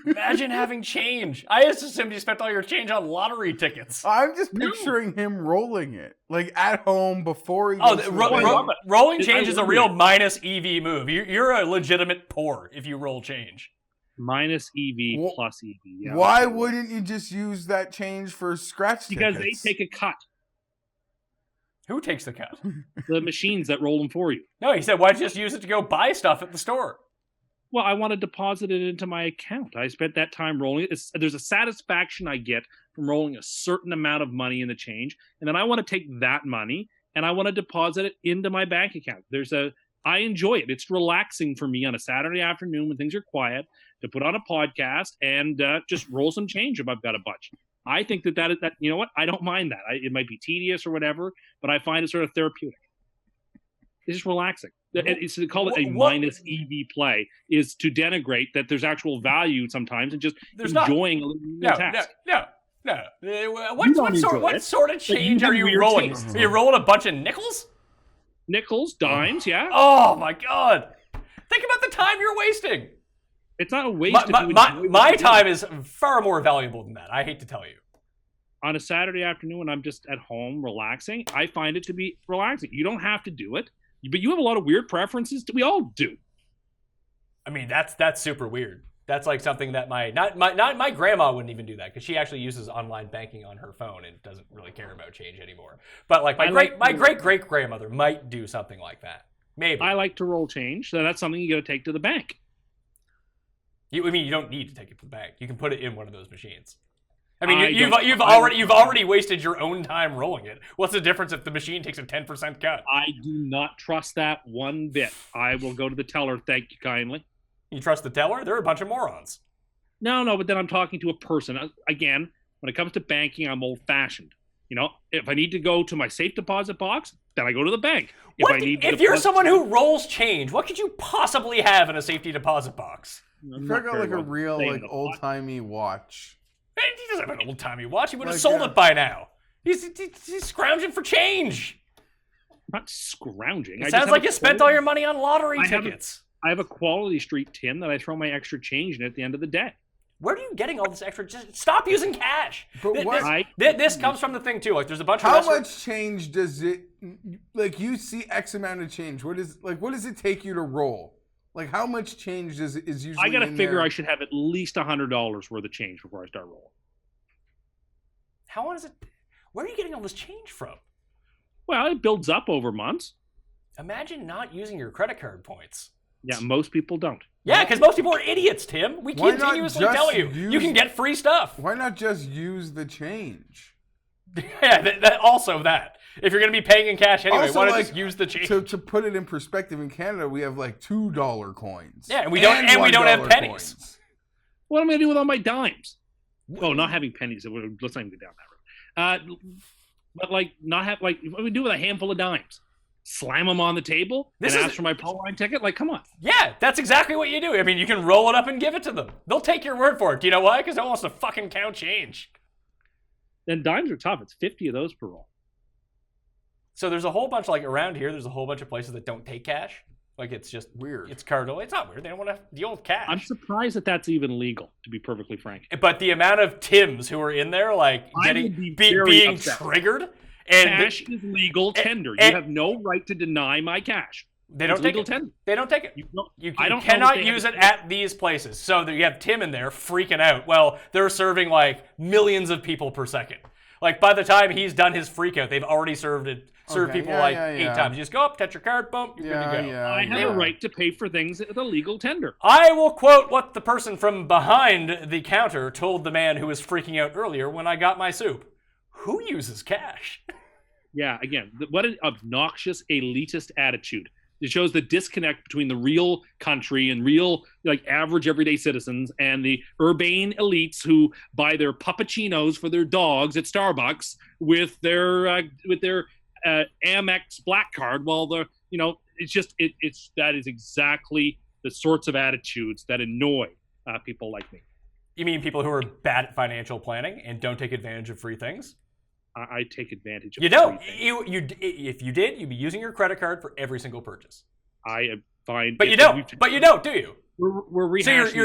Imagine having change. I just assumed you spent all your change on lottery tickets. I'm just picturing him rolling it, at home before he goes rolling change is a real minus EV move. You're a legitimate poor if you roll change. Minus EV plus EV. Yeah, why wouldn't you just use that change for scratch tickets? Because they take a cut. Who takes the cut? The machines that roll them for you. No, he said, why don't you just use it to go buy stuff at the store? Well, I want to deposit it into my account. I spent that time rolling it. There's a satisfaction I get from rolling a certain amount of money in the change, and then I want to take that money and I want to deposit it into my bank account. There's a I enjoy it. It's relaxing for me on a Saturday afternoon when things are quiet to put on a podcast and just roll some change if I've got a bunch. I think that you know what? I don't mind that. It might be tedious or whatever, but I find it sort of therapeutic. It's just relaxing. It's to call it a minus EV play is to denigrate that there's actual value sometimes and just enjoying a little task. No. What sort of change are you rolling? Are you rolling a bunch of nickels? Nickels, dimes, yeah. Oh my god! Think about the time you're wasting. It's not a waste. My time is far more valuable than that. I hate to tell you. On a Saturday afternoon when I'm just at home relaxing, I find it to be relaxing. You don't have to do it, but you have a lot of weird preferences. We all do. I mean, that's super weird. That's like something that my grandma wouldn't even do that because she actually uses online banking on her phone and doesn't really care about change anymore. But like my great grandmother might do something like that. Maybe. I like to roll change, so that's something you got to take to the bank. You don't need to take it to the bank. You can put it in one of those machines. I mean, you've already wasted your own time rolling it. What's the difference if the machine takes a 10% cut? I do not trust that one bit. I will go to the teller. Thank you kindly. You trust the teller? They're a bunch of morons. No, but then I'm talking to a person. Again, when it comes to banking, I'm old-fashioned. You know, if I need to go to my safe deposit box, then I go to the bank. If you're someone who rolls change, what could you possibly have in a safety deposit box? You got like a real old-timey watch. He doesn't have an old-timey watch. He would have sold it by now. He's scrounging for change. I'm not scrounging. It sounds like you spent all your money on lottery tickets. I have a Quality Street tin that I throw my extra change in at the end of the day. Where are you getting all this extra? Just stop using cash. But this comes from the thing too. Like, there's a bunch of how much change does it? Like, you see X amount of change. What does it take you to roll? Like, how much change is usually? I got to figure I should have at least $100 worth of change before I start rolling. How is it? Where are you getting all this change from? Well, it builds up over months. Imagine not using your credit card points. Yeah, most people don't. Yeah, because most people are idiots, Tim. We continuously tell you, you can get free stuff. Why not just use the change? Yeah, also that. If you're going to be paying in cash anyway, also, why not just use the change? To put it in perspective, in Canada, we have like $2 coins. Yeah, and we don't have pennies. Coins. What am I going to do with all my dimes? Oh, not having pennies. Let's not even go down that road. But like, not have like, what do we do with a handful of dimes? Slam them on the table and ask for my Paul line ticket? Like, come on. Yeah, that's exactly what you do. I mean, you can roll it up and give it to them. They'll take your word for it. Do you know why? Because no one wants to fucking count change. Then dimes are tough. It's 50 of those per roll. So there's a whole bunch, like around here, there's a whole bunch of places that don't take cash. Like, it's just weird. It's cardinal. It's not weird. They don't want to deal with cash. I'm surprised that that's even legal, to be perfectly frank. But the amount of Tims who are in there, like, being triggered. And cash is legal tender. You have no right to deny my cash. They don't take it. Tender. They don't take it. You cannot use it at these places. So you have Tim in there freaking out. Well, they're serving like millions of people per second. Like, by the time he's done his freak out, they've already served people 8 times. You just go up, touch your card, boom, you're good to go. I have a right to pay for things at the legal tender. I will quote what the person from behind the counter told the man who was freaking out earlier when I got my soup. Who uses cash? Yeah, again, what an obnoxious elitist attitude. It shows the disconnect between the real country and real, like, average everyday citizens and the urbane elites who buy their puppuccinos for their dogs at Starbucks with their Amex Black Card. While that is exactly the sorts of attitudes that annoy people like me. You mean people who are bad at financial planning and don't take advantage of free things? I take advantage of You don't. If you did, you'd be using your credit card for every single purchase. I find, but you don't. But you don't, do you? We're rehashing. So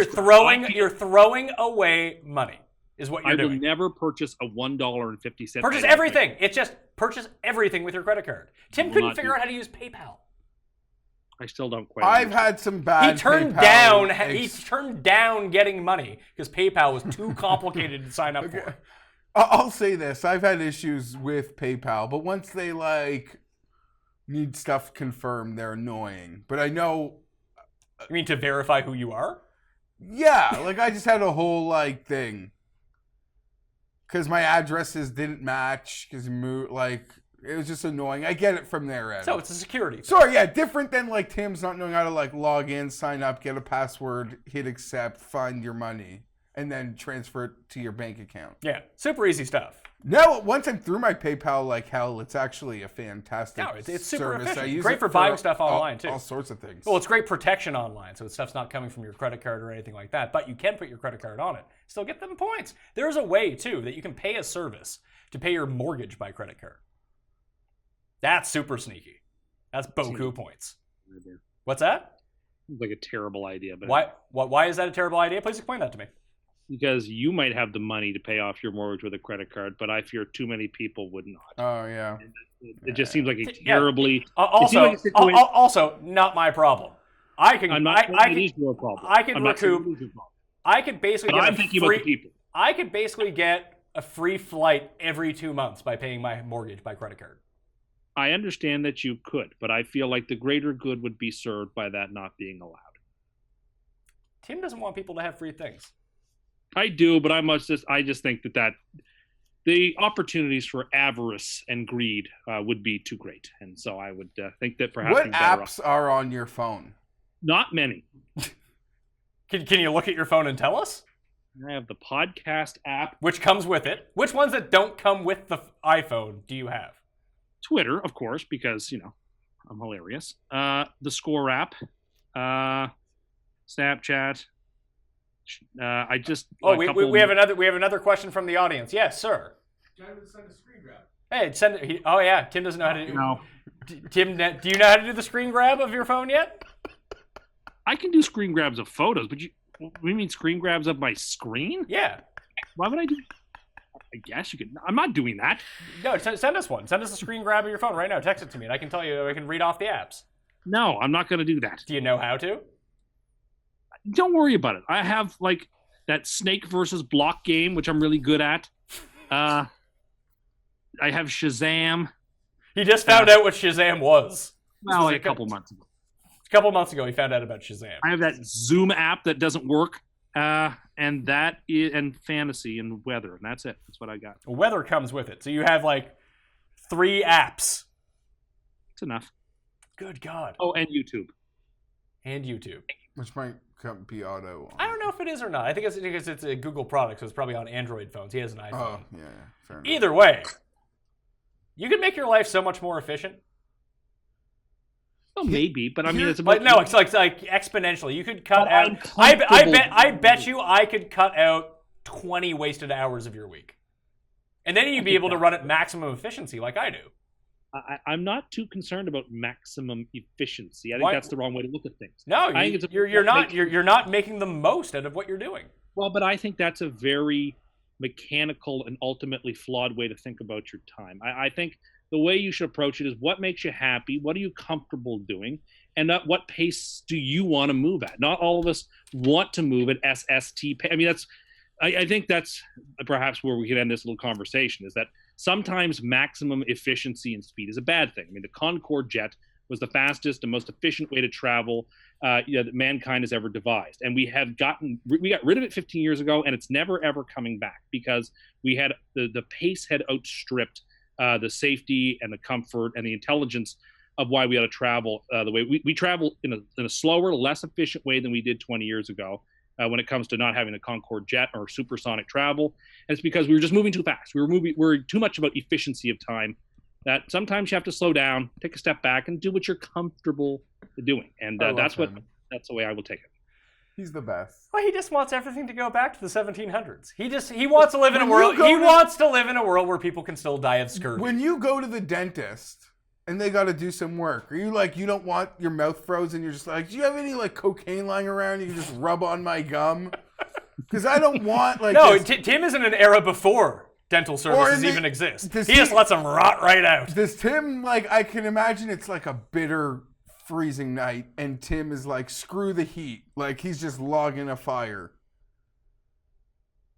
you're throwing away money. Is what you're doing. I will never purchase a $1.50. Purchase everything. It's just purchase everything with your credit card. Tim couldn't figure out how to use PayPal. I still don't quite. I've had some bad. He turned down getting money because PayPal was too complicated to sign up for. I'll say this. I've had issues with PayPal, but once they, like, need stuff confirmed, they're annoying. But I know... You mean to verify who you are? Yeah, like, I just had a whole, like, thing. Because my addresses didn't match, because, like, It was just annoying. I get it from their end. So it's a security thing. Sorry, yeah, different than like Tim's not knowing how to like log in, sign up, get a password, hit accept, find your money, and then transfer it to your bank account. Yeah, super easy stuff. No, once I'm through my PayPal like hell, it's actually a fantastic No, it's super service. efficient. I use Great it for buying stuff online, too. All sorts of things. Well, it's great protection online, so stuff's not coming from your credit card or anything like that, but you can put your credit card on it. Still get them points. There's a way, too, that you can pay a service to pay your mortgage by credit card. That's super sneaky. That's beaucoup points. What's that? Seems like a terrible idea. But Why is that a terrible idea? Please explain that to me. Because you might have the money to pay off your mortgage with a credit card, but I fear too many people would not. Oh, yeah. It just seems like a terribly... Also, not my problem. I can. I'm not saying it is your problem. I can I'm not saying recoup. it is your problem. I can basically But get I'm thinking about the people. I could basically get a free flight every 2 months by paying my mortgage by credit card. I understand that you could, but I feel like the greater good would be served by that not being allowed. Tim doesn't want people to have free things. I do, but I just think that the opportunities for avarice and greed would be too great, and so I would think that perhaps What apps are on your phone? Not many. Can you look at your phone and tell us? I have the podcast app, Which comes with it. Which ones that don't come with the iPhone do you have? Twitter, of course, because I'm hilarious. The Score app, Snapchat. We have another question from the audience. Yes, sir. John would send a screen grab. Hey, send it. Oh yeah, Tim doesn't know how to do. No. Tim, do you know how to do the screen grab of your phone yet? I can do screen grabs of photos, but you mean screen grabs of my screen? Yeah. Why would I do? I guess you could. I'm not doing that. No, send us one. Send us a screen grab of your phone right now. Text it to me, and I can tell you. I can read off the apps. No, I'm not going to do that. Do you know how to? Don't worry about it. I have like that snake versus block game, which I'm really good at. I have Shazam. He just found out what Shazam was. Well, like a couple months ago. A couple months ago, he found out about Shazam. I have that Zoom app that doesn't work, and fantasy and weather, and that's it. That's what I got. Weather comes with it, so you have like 3 apps. It's enough. Good God. Oh, and YouTube. And YouTube. Which might be auto. I don't know if it is or not. I think it's because it's a Google product, so it's probably on Android phones. He has an iPhone. Oh, yeah. Fair enough. Either way, you can make your life so much more efficient. Well, maybe, but I mean, it's about. But no, it's like exponentially. You could cut out. I bet you I could cut out 20 wasted hours of your week, and then you'd be able to run at maximum efficiency, like I do. I'm not too concerned about maximum efficiency. I think that's the wrong way to look at things. No, you're not making the most out of what you're doing. Well, but I think that's a very mechanical and ultimately flawed way to think about your time. I think the way you should approach it is what makes you happy, what are you comfortable doing, and at what pace do you want to move at? Not all of us want to move at SST. I mean, I think that's perhaps where we could end this little conversation, is that sometimes maximum efficiency and speed is a bad thing. I mean, the Concorde jet was the fastest and most efficient way to travel that mankind has ever devised. And we got rid of it 15 years ago, and it's never, ever coming back because we had the pace had outstripped the safety and the comfort and the intelligence of why we ought to travel the way we travel in a slower, less efficient way than we did 20 years ago. When it comes to not having a Concorde jet or supersonic travel. And it's because we were just moving too fast. We're too much about efficiency of time, that sometimes you have to slow down, take a step back, and do what you're comfortable doing. And that's the way I will take it. He's the best. Well, he just wants everything to go back to the 1700s. He wants to live in a world. He wants to live in a world where people can still die of scurvy. When you go to the dentist and they got to do some work, are you like, you don't want your mouth frozen? You're just like, do you have any like cocaine lying around? You can just rub on my gum. Because I don't want like. No, Tim is in an era before dental services even exist. He just lets them rot right out. Does Tim, like, I can imagine it's like a bitter freezing night and Tim is like, screw the heat. Like he's just logging a fire.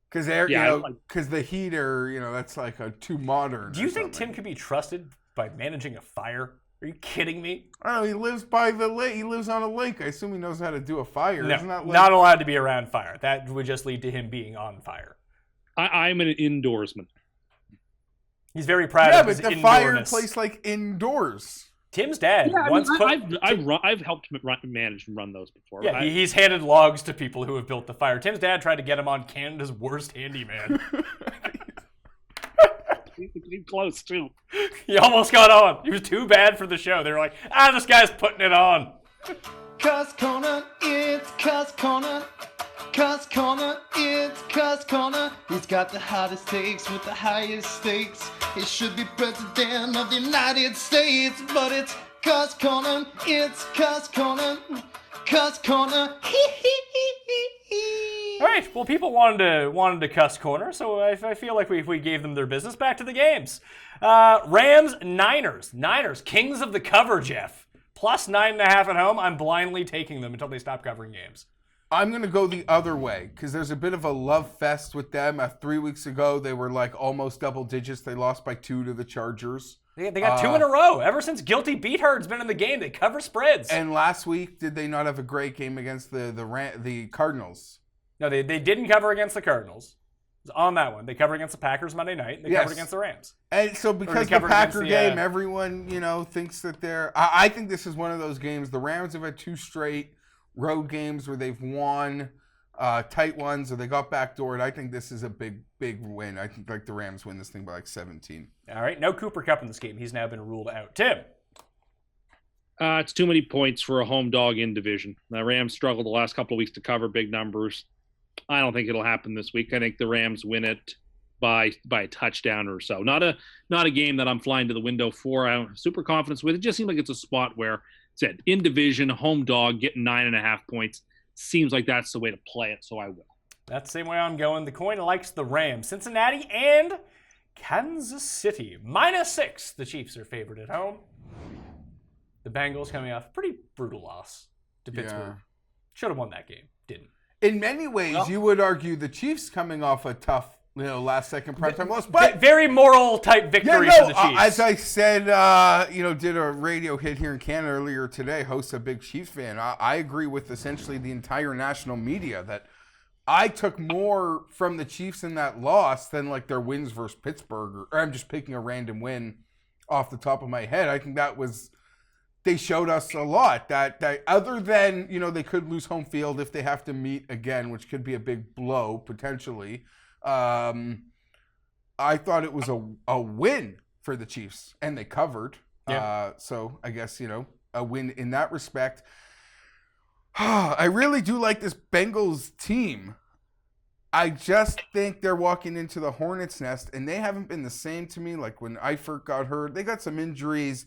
Because the heater, that's like too modern. Do you think Tim could be trusted by managing a fire? Are you kidding me? I don't know. He lives by the lake. He lives on a lake. I assume he knows how to do a fire. No, Isn't that like... not allowed to be around fire. That would just lead to him being on fire. I'm an indoorsman. He's very proud Yeah, of but his the indoorness. fireplace like indoors. Tim's dad Yeah, once put. I've helped manage and run those before. Yeah, he's handed logs to people who have built the fire. Tim's dad tried to get him on Canada's worst handyman. He's close too. He almost got on. He was too bad for the show. They were like, this guy's putting it on. Cust Corner, it's Cust Corner. Cust Corner, it's Cust Corner. He's got the hottest takes with the highest stakes. He should be president of the United States, but it's Cust Corner, it's Cust Corner. Cust Corner, All right. Well, people wanted to Cust Corner, so I feel like we gave them their business. Back to the games. Rams, Niners. Niners, kings of the cover, Geoff. Plus 9.5 at home. I'm blindly taking them until they stop covering games. I'm going to go the other way because there's a bit of a love fest with them. 3 weeks ago, they were like almost double digits. They lost by 2 to the Chargers. They got 2 in a row. Ever since Guilty Beathard's been in the game, they cover spreads. And last week, did they not have a great game against the Cardinals? No, they didn't cover against the Cardinals. On that one, they covered against the Packers Monday night. And they covered against the Rams. And so because the Packer game, everyone thinks that they're. I think this is one of those games. The Rams have had 2 straight road games where they've won tight ones, or they got backdoored. I think this is a big win. I think like the Rams win this thing by like 17. All right, no Cooper Kupp in this game. He's now been ruled out. Tim. It's too many points for a home dog in division. The Rams struggled the last couple of weeks to cover big numbers. I don't think it'll happen this week. I think the Rams win it by a touchdown or so. Not a game that I'm flying to the window for. I don't have super confidence with. It just seems like it's a spot where, said in division, home dog getting 9.5 points seems like that's the way to play it. So I will. That's the same way I'm going. The coin likes the Rams. Cincinnati and Kansas City. -6. The Chiefs are favored at home. The Bengals coming off a pretty brutal loss to Pittsburgh. Should have won that game. Didn't. In many ways, you would argue the Chiefs coming off a tough, last-second primetime loss, but very moral type victory for the Chiefs. As I said, did a radio hit here in Canada earlier today. Hosts a big Chiefs fan. I agree with essentially the entire national media that I took more from the Chiefs in that loss than like their wins versus Pittsburgh. Or I'm just picking a random win off the top of my head. I think that was. They showed us a lot that other than, they could lose home field if they have to meet again, which could be a big blow potentially. I thought it was a win for the Chiefs, and they covered. Yeah. So I guess, a win in that respect. I really do like this Bengals team. I just think they're walking into the Hornets' nest, and they haven't been the same to me. Like when Eifert got hurt, they got some injuries.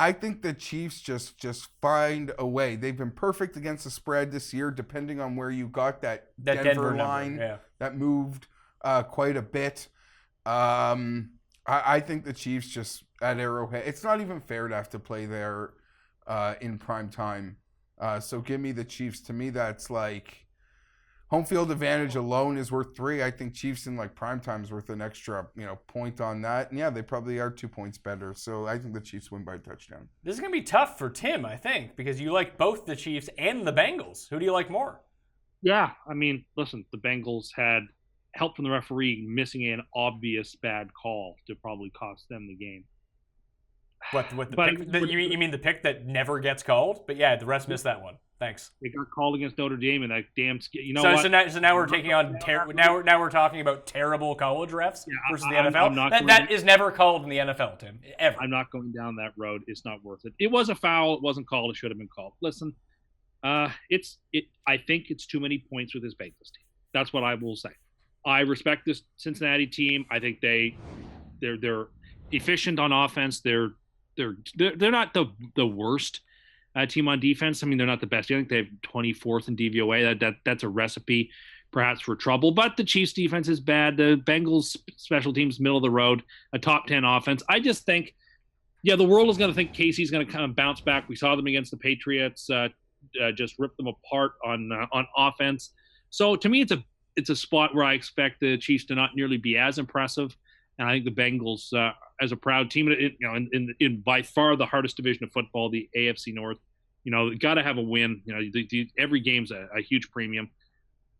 I think the Chiefs just find a way. They've been perfect against the spread this year, depending on where you got that Denver line that moved quite a bit. I think the Chiefs just at Arrowhead. It's not even fair to have to play there in prime time. So give me the Chiefs. To me, that's like home field advantage alone is worth 3. I think Chiefs in like prime time is worth an extra, point on that. And yeah, they probably are 2 points better. So I think the Chiefs win by a touchdown. This is going to be tough for Tim, I think, because you like both the Chiefs and the Bengals. Who do you like more? Yeah, I mean, listen, the Bengals had help from the referee missing an obvious bad call to probably cost them the game. What the pick? You mean the pick that never gets called? But yeah, the refs missed that one. Thanks. They got called against Notre Dame, and that damn. So now we're taking on now we're talking about terrible college refs versus the NFL. That is never called in the NFL, Tim. Ever. I'm not going down that road. It's not worth it. It was a foul. It wasn't called. It should have been called. Listen, I think it's too many points with this Bengals team. That's what I will say. I respect this Cincinnati team. I think they're efficient on offense. They're not the worst team on defense. I mean, they're not the best. I think they have 24th in DVOA. That's a recipe perhaps for trouble. But the Chiefs defense is bad. The Bengals special teams middle of the road, a top 10 offense. I just think, the world is going to think Casey's going to kind of bounce back. We saw them against the Patriots, just rip them apart on offense. So to me, it's a spot where I expect the Chiefs to not nearly be as impressive. And I think the Bengals, as a proud team, in by far the hardest division of football, the AFC North, got to have a win. Every game's a huge premium.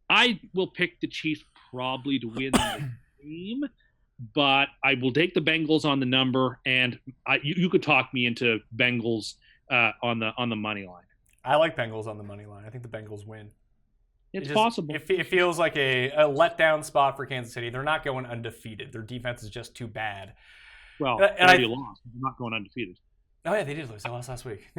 I will pick the Chiefs probably to win the game, but I will take the Bengals on the number, and you could talk me into Bengals on the money line. I like Bengals on the money line. I think the Bengals win. It's possible. It feels like a letdown spot for Kansas City. They're not going undefeated. Their defense is just too bad. Well, they already lost. They're not going undefeated. Oh, yeah, they did lose. They lost last week.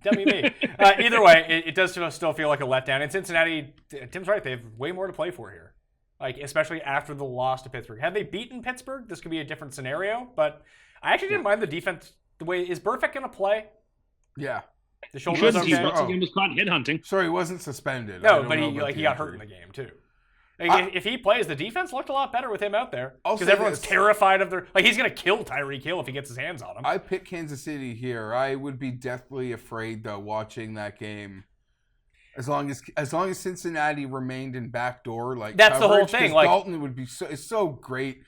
WB. Either way, it does still feel like a letdown. And Cincinnati, Tim's right, they have way more to play for here. Like, especially after the loss to Pittsburgh. Had they beaten Pittsburgh, this could be a different scenario. But I actually didn't mind the defense. The way, is Burfict going to play? Yeah. The shoulder's okay? Once again, was caught headhunting. Sorry, he wasn't suspended. No, but he got hurt in the game, too. If he plays, the defense looked a lot better with him out there. Because everyone's terrified of their... Like, he's going to kill Tyreek Hill if he gets his hands on him. I picked Kansas City here. I would be deathly afraid, though, watching that game. As long as Cincinnati remained in backdoor, like that's coverage, the whole thing. Like Dalton would be so great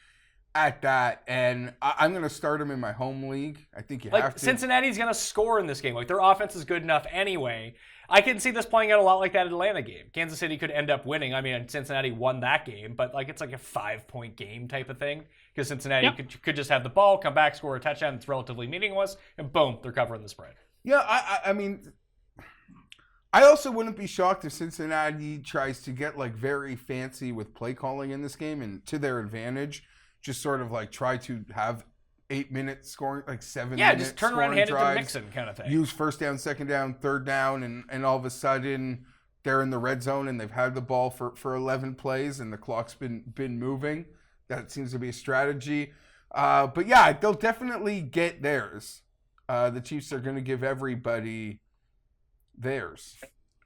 at that, and I'm going to start him in my home league. I think you have to. Cincinnati's going to score in this game. Like, their offense is good enough anyway. I can see this playing out a lot like that Atlanta game. Kansas City could end up winning. I mean, Cincinnati won that game, but like it's like a 5-point game type of thing because Cincinnati could just have the ball, come back, score a touchdown that's relatively meaningless, and boom, they're covering the spread. Yeah, I mean, I also wouldn't be shocked if Cincinnati tries to get like very fancy with play calling in this game and to their advantage, just sort of like try to have 8-minute scoring, like 7 minute just turn around and hand drives, it to Mixon kind of thing. Use first down, second down, third down, and all of a sudden they're in the red zone and they've had the ball for 11 plays and the clock's been moving. That seems to be a strategy. But yeah, they'll definitely get theirs. The Chiefs are going to give everybody theirs.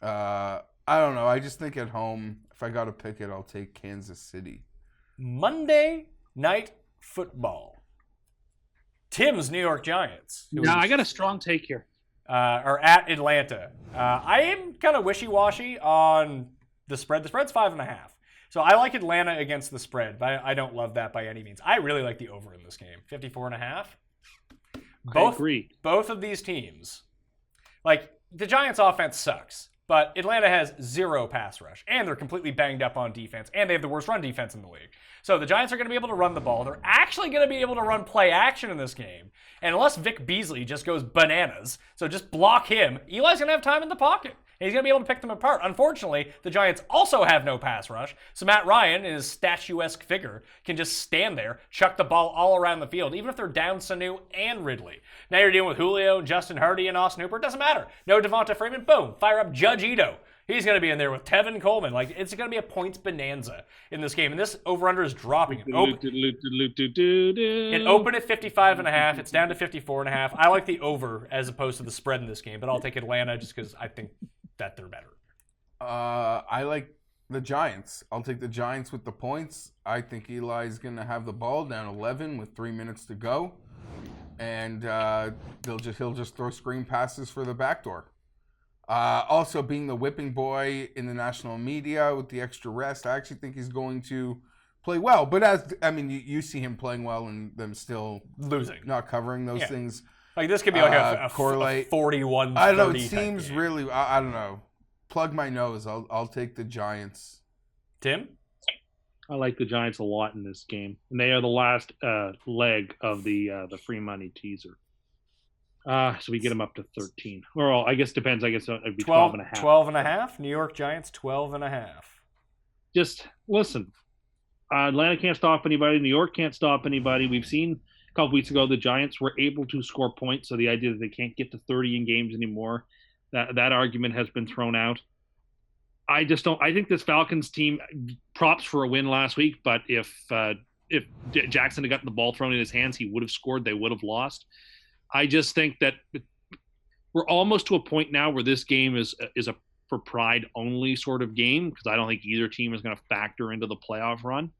I don't know. I just think at home, if I got to pick it, I'll take Kansas City. Monday Night Football. Tim's New York Giants. No, I got a strong take here. Are at Atlanta. I am kind of wishy-washy on the spread. The spread's 5.5. So I like Atlanta against the spread, but I don't love that by any means. I really like the over in this game. 54.5. I agree. Both of these teams, like the Giants' offense sucks, but Atlanta has 0 pass rush, and they're completely banged up on defense, and they have the worst run defense in the league. So the Giants are going to be able to run the ball. They're actually going to be able to run play action in this game. And unless Vic Beasley just goes bananas, so just block him, Eli's going to have time in the pocket. And he's going to be able to pick them apart. Unfortunately, the Giants also have no pass rush, so Matt Ryan, in his statuesque figure, can just stand there, chuck the ball all around the field, even if they're down Sanu and Ridley. Now you're dealing with Julio, Justin Hardy, and Austin Hooper. It doesn't matter. No Devonta Freeman. Boom. Fire up Judge Ito. He's going to be in there with Tevin Coleman. Like, it's going to be a points bonanza in this game. And this over-under is dropping. It opened at 55.5. It's down to 54.5. I like the over as opposed to the spread in this game, but I'll take Atlanta just because I think that they're better. I like the Giants. I'll take the Giants with the points. I think Eli's going to have the ball down 11 with 3 minutes to go. And he'll just throw screen passes for the backdoor. Also, being the whipping boy in the national media with the extra rest, I actually think he's going to play well. But you see him playing well and them still losing, not covering those things. Like this could be like a correlate. 41-30 I don't know. It seems really. I don't know. Plug my nose. I'll take the Giants. Tim? I like the Giants a lot in this game, and they are the last leg of the free money teaser. So we get them up to 13. Or I guess it depends. I guess it'd be 12.5. 12.5? New York Giants, 12.5. Just listen. Atlanta can't stop anybody. New York can't stop anybody. We've seen a couple weeks ago the Giants were able to score points, so the idea that they can't get to 30 in games anymore, that argument has been thrown out. I just don't. I think this Falcons team, props for a win last week, but if Jackson had gotten the ball thrown in his hands, he would have scored. They would have lost. I just think that we're almost to a point now where this game is a for pride only sort of game because I don't think either team is going to factor into the playoff run.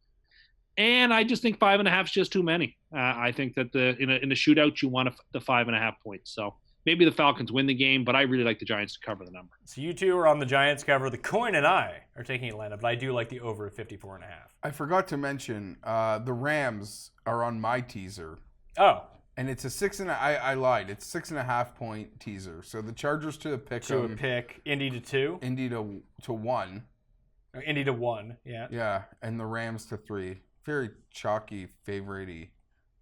And I just think 5.5 is just too many. I think that in a shootout you want the 5.5 points. So maybe the Falcons win the game, but I really like the Giants to cover the number. So you two are on the Giants cover. The coin and I are taking Atlanta, but I do like the over at 54.5. I forgot to mention the Rams are on my teaser. Oh. And it's a 6.5. I lied. It's 6.5 point teaser. So the Chargers to pick Indy to 2, Indy to 1, Indy to 1. Yeah. Yeah, and the Rams to 3 very chalky favorite-y.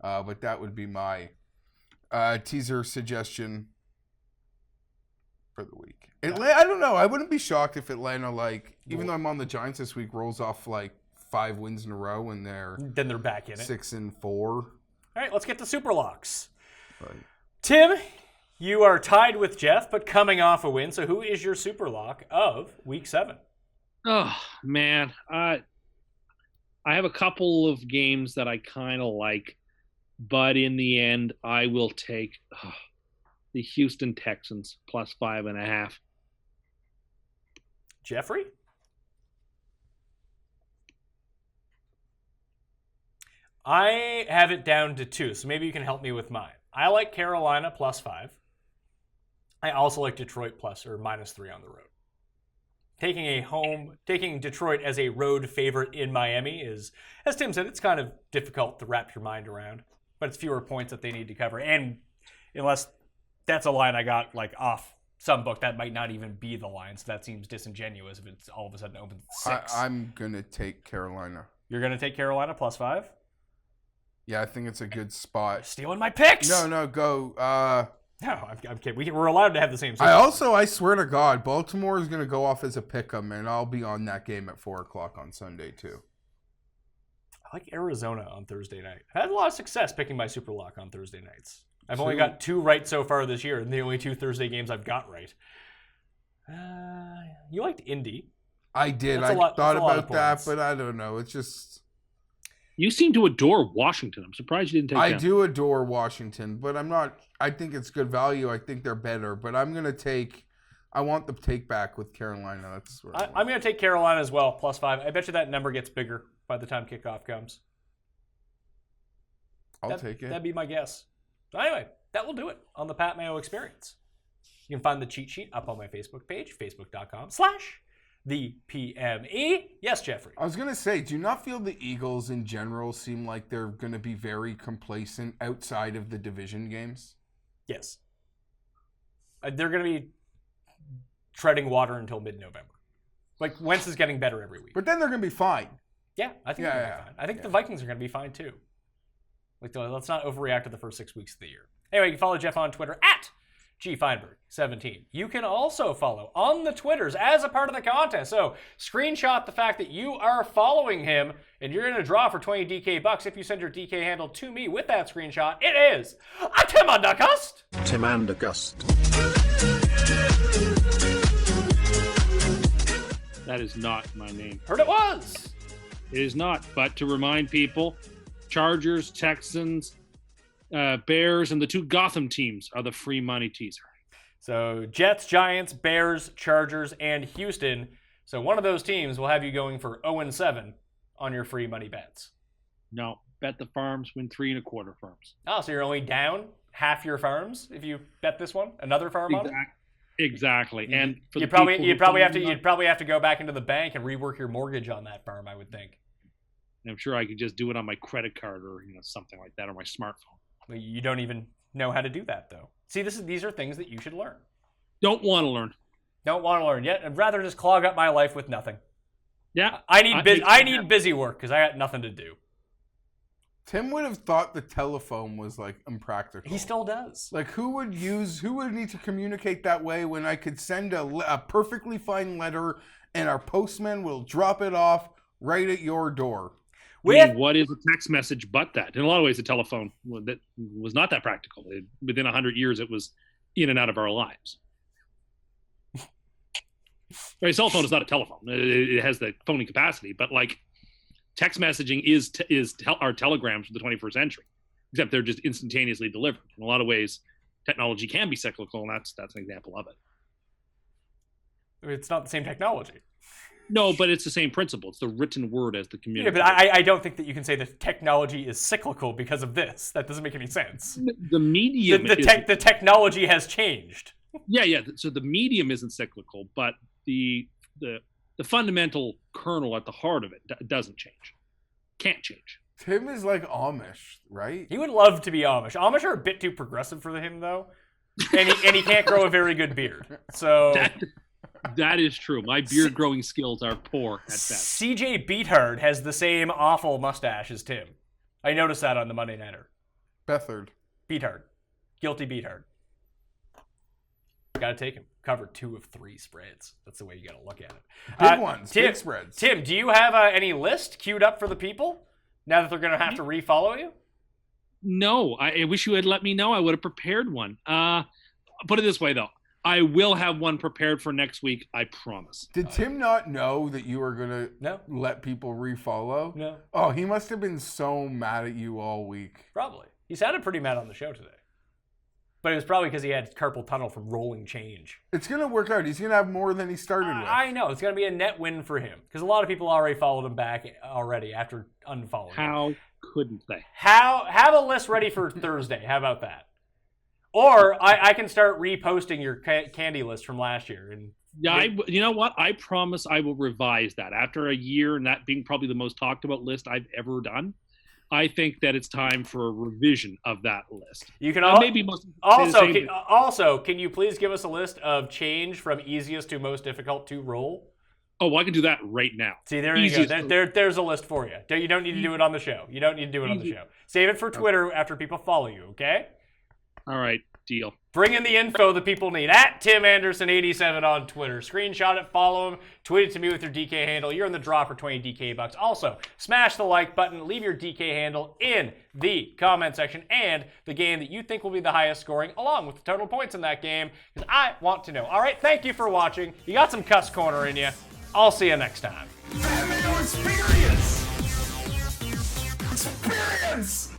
But that would be my teaser suggestion for the week. I don't know. I wouldn't be shocked if Atlanta, like, even though I'm on the Giants this week, rolls off like 5 wins in a row and then they're back in it. 6-4. All right, let's get to super locks. Right. Tim, you are tied with Geoff, but coming off a win. So who is your super lock of week 7? Oh, man. I have a couple of games that I kind of like, but in the end, I will take the Houston Texans plus 5.5. Jeffrey? I have it down to 2, so maybe you can help me with mine. I like Carolina plus 5. I also like Detroit plus or -3 on the road. Taking Detroit as a road favorite in Miami is, as Tim said, it's kind of difficult to wrap your mind around, but it's fewer points that they need to cover. And unless that's a line I got like off some book, that might not even be the line, so that seems disingenuous if it's all of a sudden open to 6. I'm going to take Carolina. You're going to take Carolina plus 5? Yeah, I think it's a good spot. Stealing my picks! No, go. No, I'm kidding. We're allowed to have the same. I swear to God, Baltimore is going to go off as a pick'em, and I'll be on that game at 4 o'clock on Sunday, too. I like Arizona on Thursday night. I had a lot of success picking my super lock on Thursday nights. I've only got 2 right so far this year, and the only 2 Thursday games I've got right. You liked Indy. I did. I thought about that, but I don't know. It's just... You seem to adore Washington. I'm surprised you didn't take them. I do adore Washington, but I'm not... I think it's good value. I think they're better, but I'm going to take... I want the take back with Carolina. That's where I'm going to take Carolina as well, plus 5. I bet you that number gets bigger by the time kickoff comes. I'll take it. That'd be my guess. So anyway, that will do it on the Pat Mayo Experience. You can find the cheat sheet up on my Facebook page, facebook.com/thepme. Yes, Jeffrey. I was going to say, do you not feel the Eagles in general seem like they're going to be very complacent outside of the division games? Yes. They're going to be treading water until mid-November. Like, Wentz is getting better every week. But then they're going to be fine. Yeah, I think they're going to be fine. I think the Vikings are going to be fine, too. Like, let's not overreact to the first 6 weeks of the year. Anyway, you can follow Geoff on Twitter at GFienberg17. You can also follow on the Twitters as a part of the contest. So screenshot the fact that you are following him, and you're going to draw for 20 DK bucks if you send your DK handle to me with that screenshot. It is Tim and Cust. Tim and Cust. That is not my name. Heard it was. It is not. But to remind people, Chargers, Texans, Bears, and the 2 Gotham teams are the free money teaser. So Jets, Giants, Bears, Chargers, and Houston. So one of those teams will have you going for 0-7 on your free money bets. No, bet the farms, win 3 1/4 farms. Oh, so you're only down half your farms if you bet this one? Another farm on it? Exactly. And for you'd probably have to go back into the bank and rework your mortgage on that farm, I would think. I'm sure I could just do it on my credit card or something like that, or my smartphone. You don't even know how to do that, though. See, these are things that you should learn. Don't want to learn. Don't want to learn yet. I'd rather just clog up my life with nothing. Yeah. I need busy work because I got nothing to do. Tim would have thought the telephone was like impractical. He still does. Like, who would need to communicate that way when I could send a perfectly fine letter and our postman will drop it off right at your door? What is a text message but that? In a lot of ways, the telephone that was not that practical. Within 100 years, it was in and out of our lives. A cell phone is not a telephone. It has the phoning capacity, but like text messaging is our telegrams for the 21st century, except they're just instantaneously delivered. In a lot of ways, technology can be cyclical, and that's an example of it. It's not the same technology. No, but it's the same principle. It's the written word as the communication. Yeah, but I don't think that you can say that technology is cyclical because of this. That doesn't make any sense. The medium the technology has changed. Yeah. So the medium isn't cyclical, but the fundamental kernel at the heart of it doesn't change. Can't change. Tim is like Amish, right? He would love to be Amish. Amish are a bit too progressive for him, though. And he can't grow a very good beard. So That is true. My beard growing skills are poor at best. CJ Beathard has the same awful mustache as Tim. I noticed that on the Monday Nighter. Bethard. Beathard. Guilty Beathard. Gotta take him. Covered 2 of 3 spreads. That's the way you gotta look at it. Big ones. Tim, Big spreads. Tim, do you have any list queued up for the people now that they're gonna have to refollow you? No, I wish you had let me know. I would have prepared one. Put it this way, though. I will have one prepared for next week. I promise. Did Tim not know that you were going No. to let people refollow? No. Oh, he must have been so mad at you all week. Probably. He sounded pretty mad on the show today. But it was probably because he had carpal tunnel from rolling change. It's going to work out. He's going to have more than he started with. I know. It's going to be a net win for him. Because a lot of people already followed him back already after unfollowing him. How couldn't they? Have a list ready for Thursday. How about that? Or I can start reposting your candy list from last year. And Yeah, you know what? I promise I will revise that. After a year and that being probably the most talked about list I've ever done, I think that it's time for a revision of that list. You can maybe also, can you please give us a list of change from easiest to most difficult to roll? Oh, well, I can do that right now. See, there you go. There's a list for you. You don't need to do it on the show. You don't need to do it on the show. Save it for Twitter after people follow you, okay? All right, deal. Bring in the info that people need. At Tim Anderson87 on Twitter. Screenshot it, follow him, tweet it to me with your DK handle. You're in the draw for 20 DK bucks. Also, smash the like button, leave your DK handle in the comment section, and the game that you think will be the highest scoring, along with the total points in that game, because I want to know. All right, thank you for watching. You got some Cust Corner in you. I'll see you next time. That Mayo experience! Experience!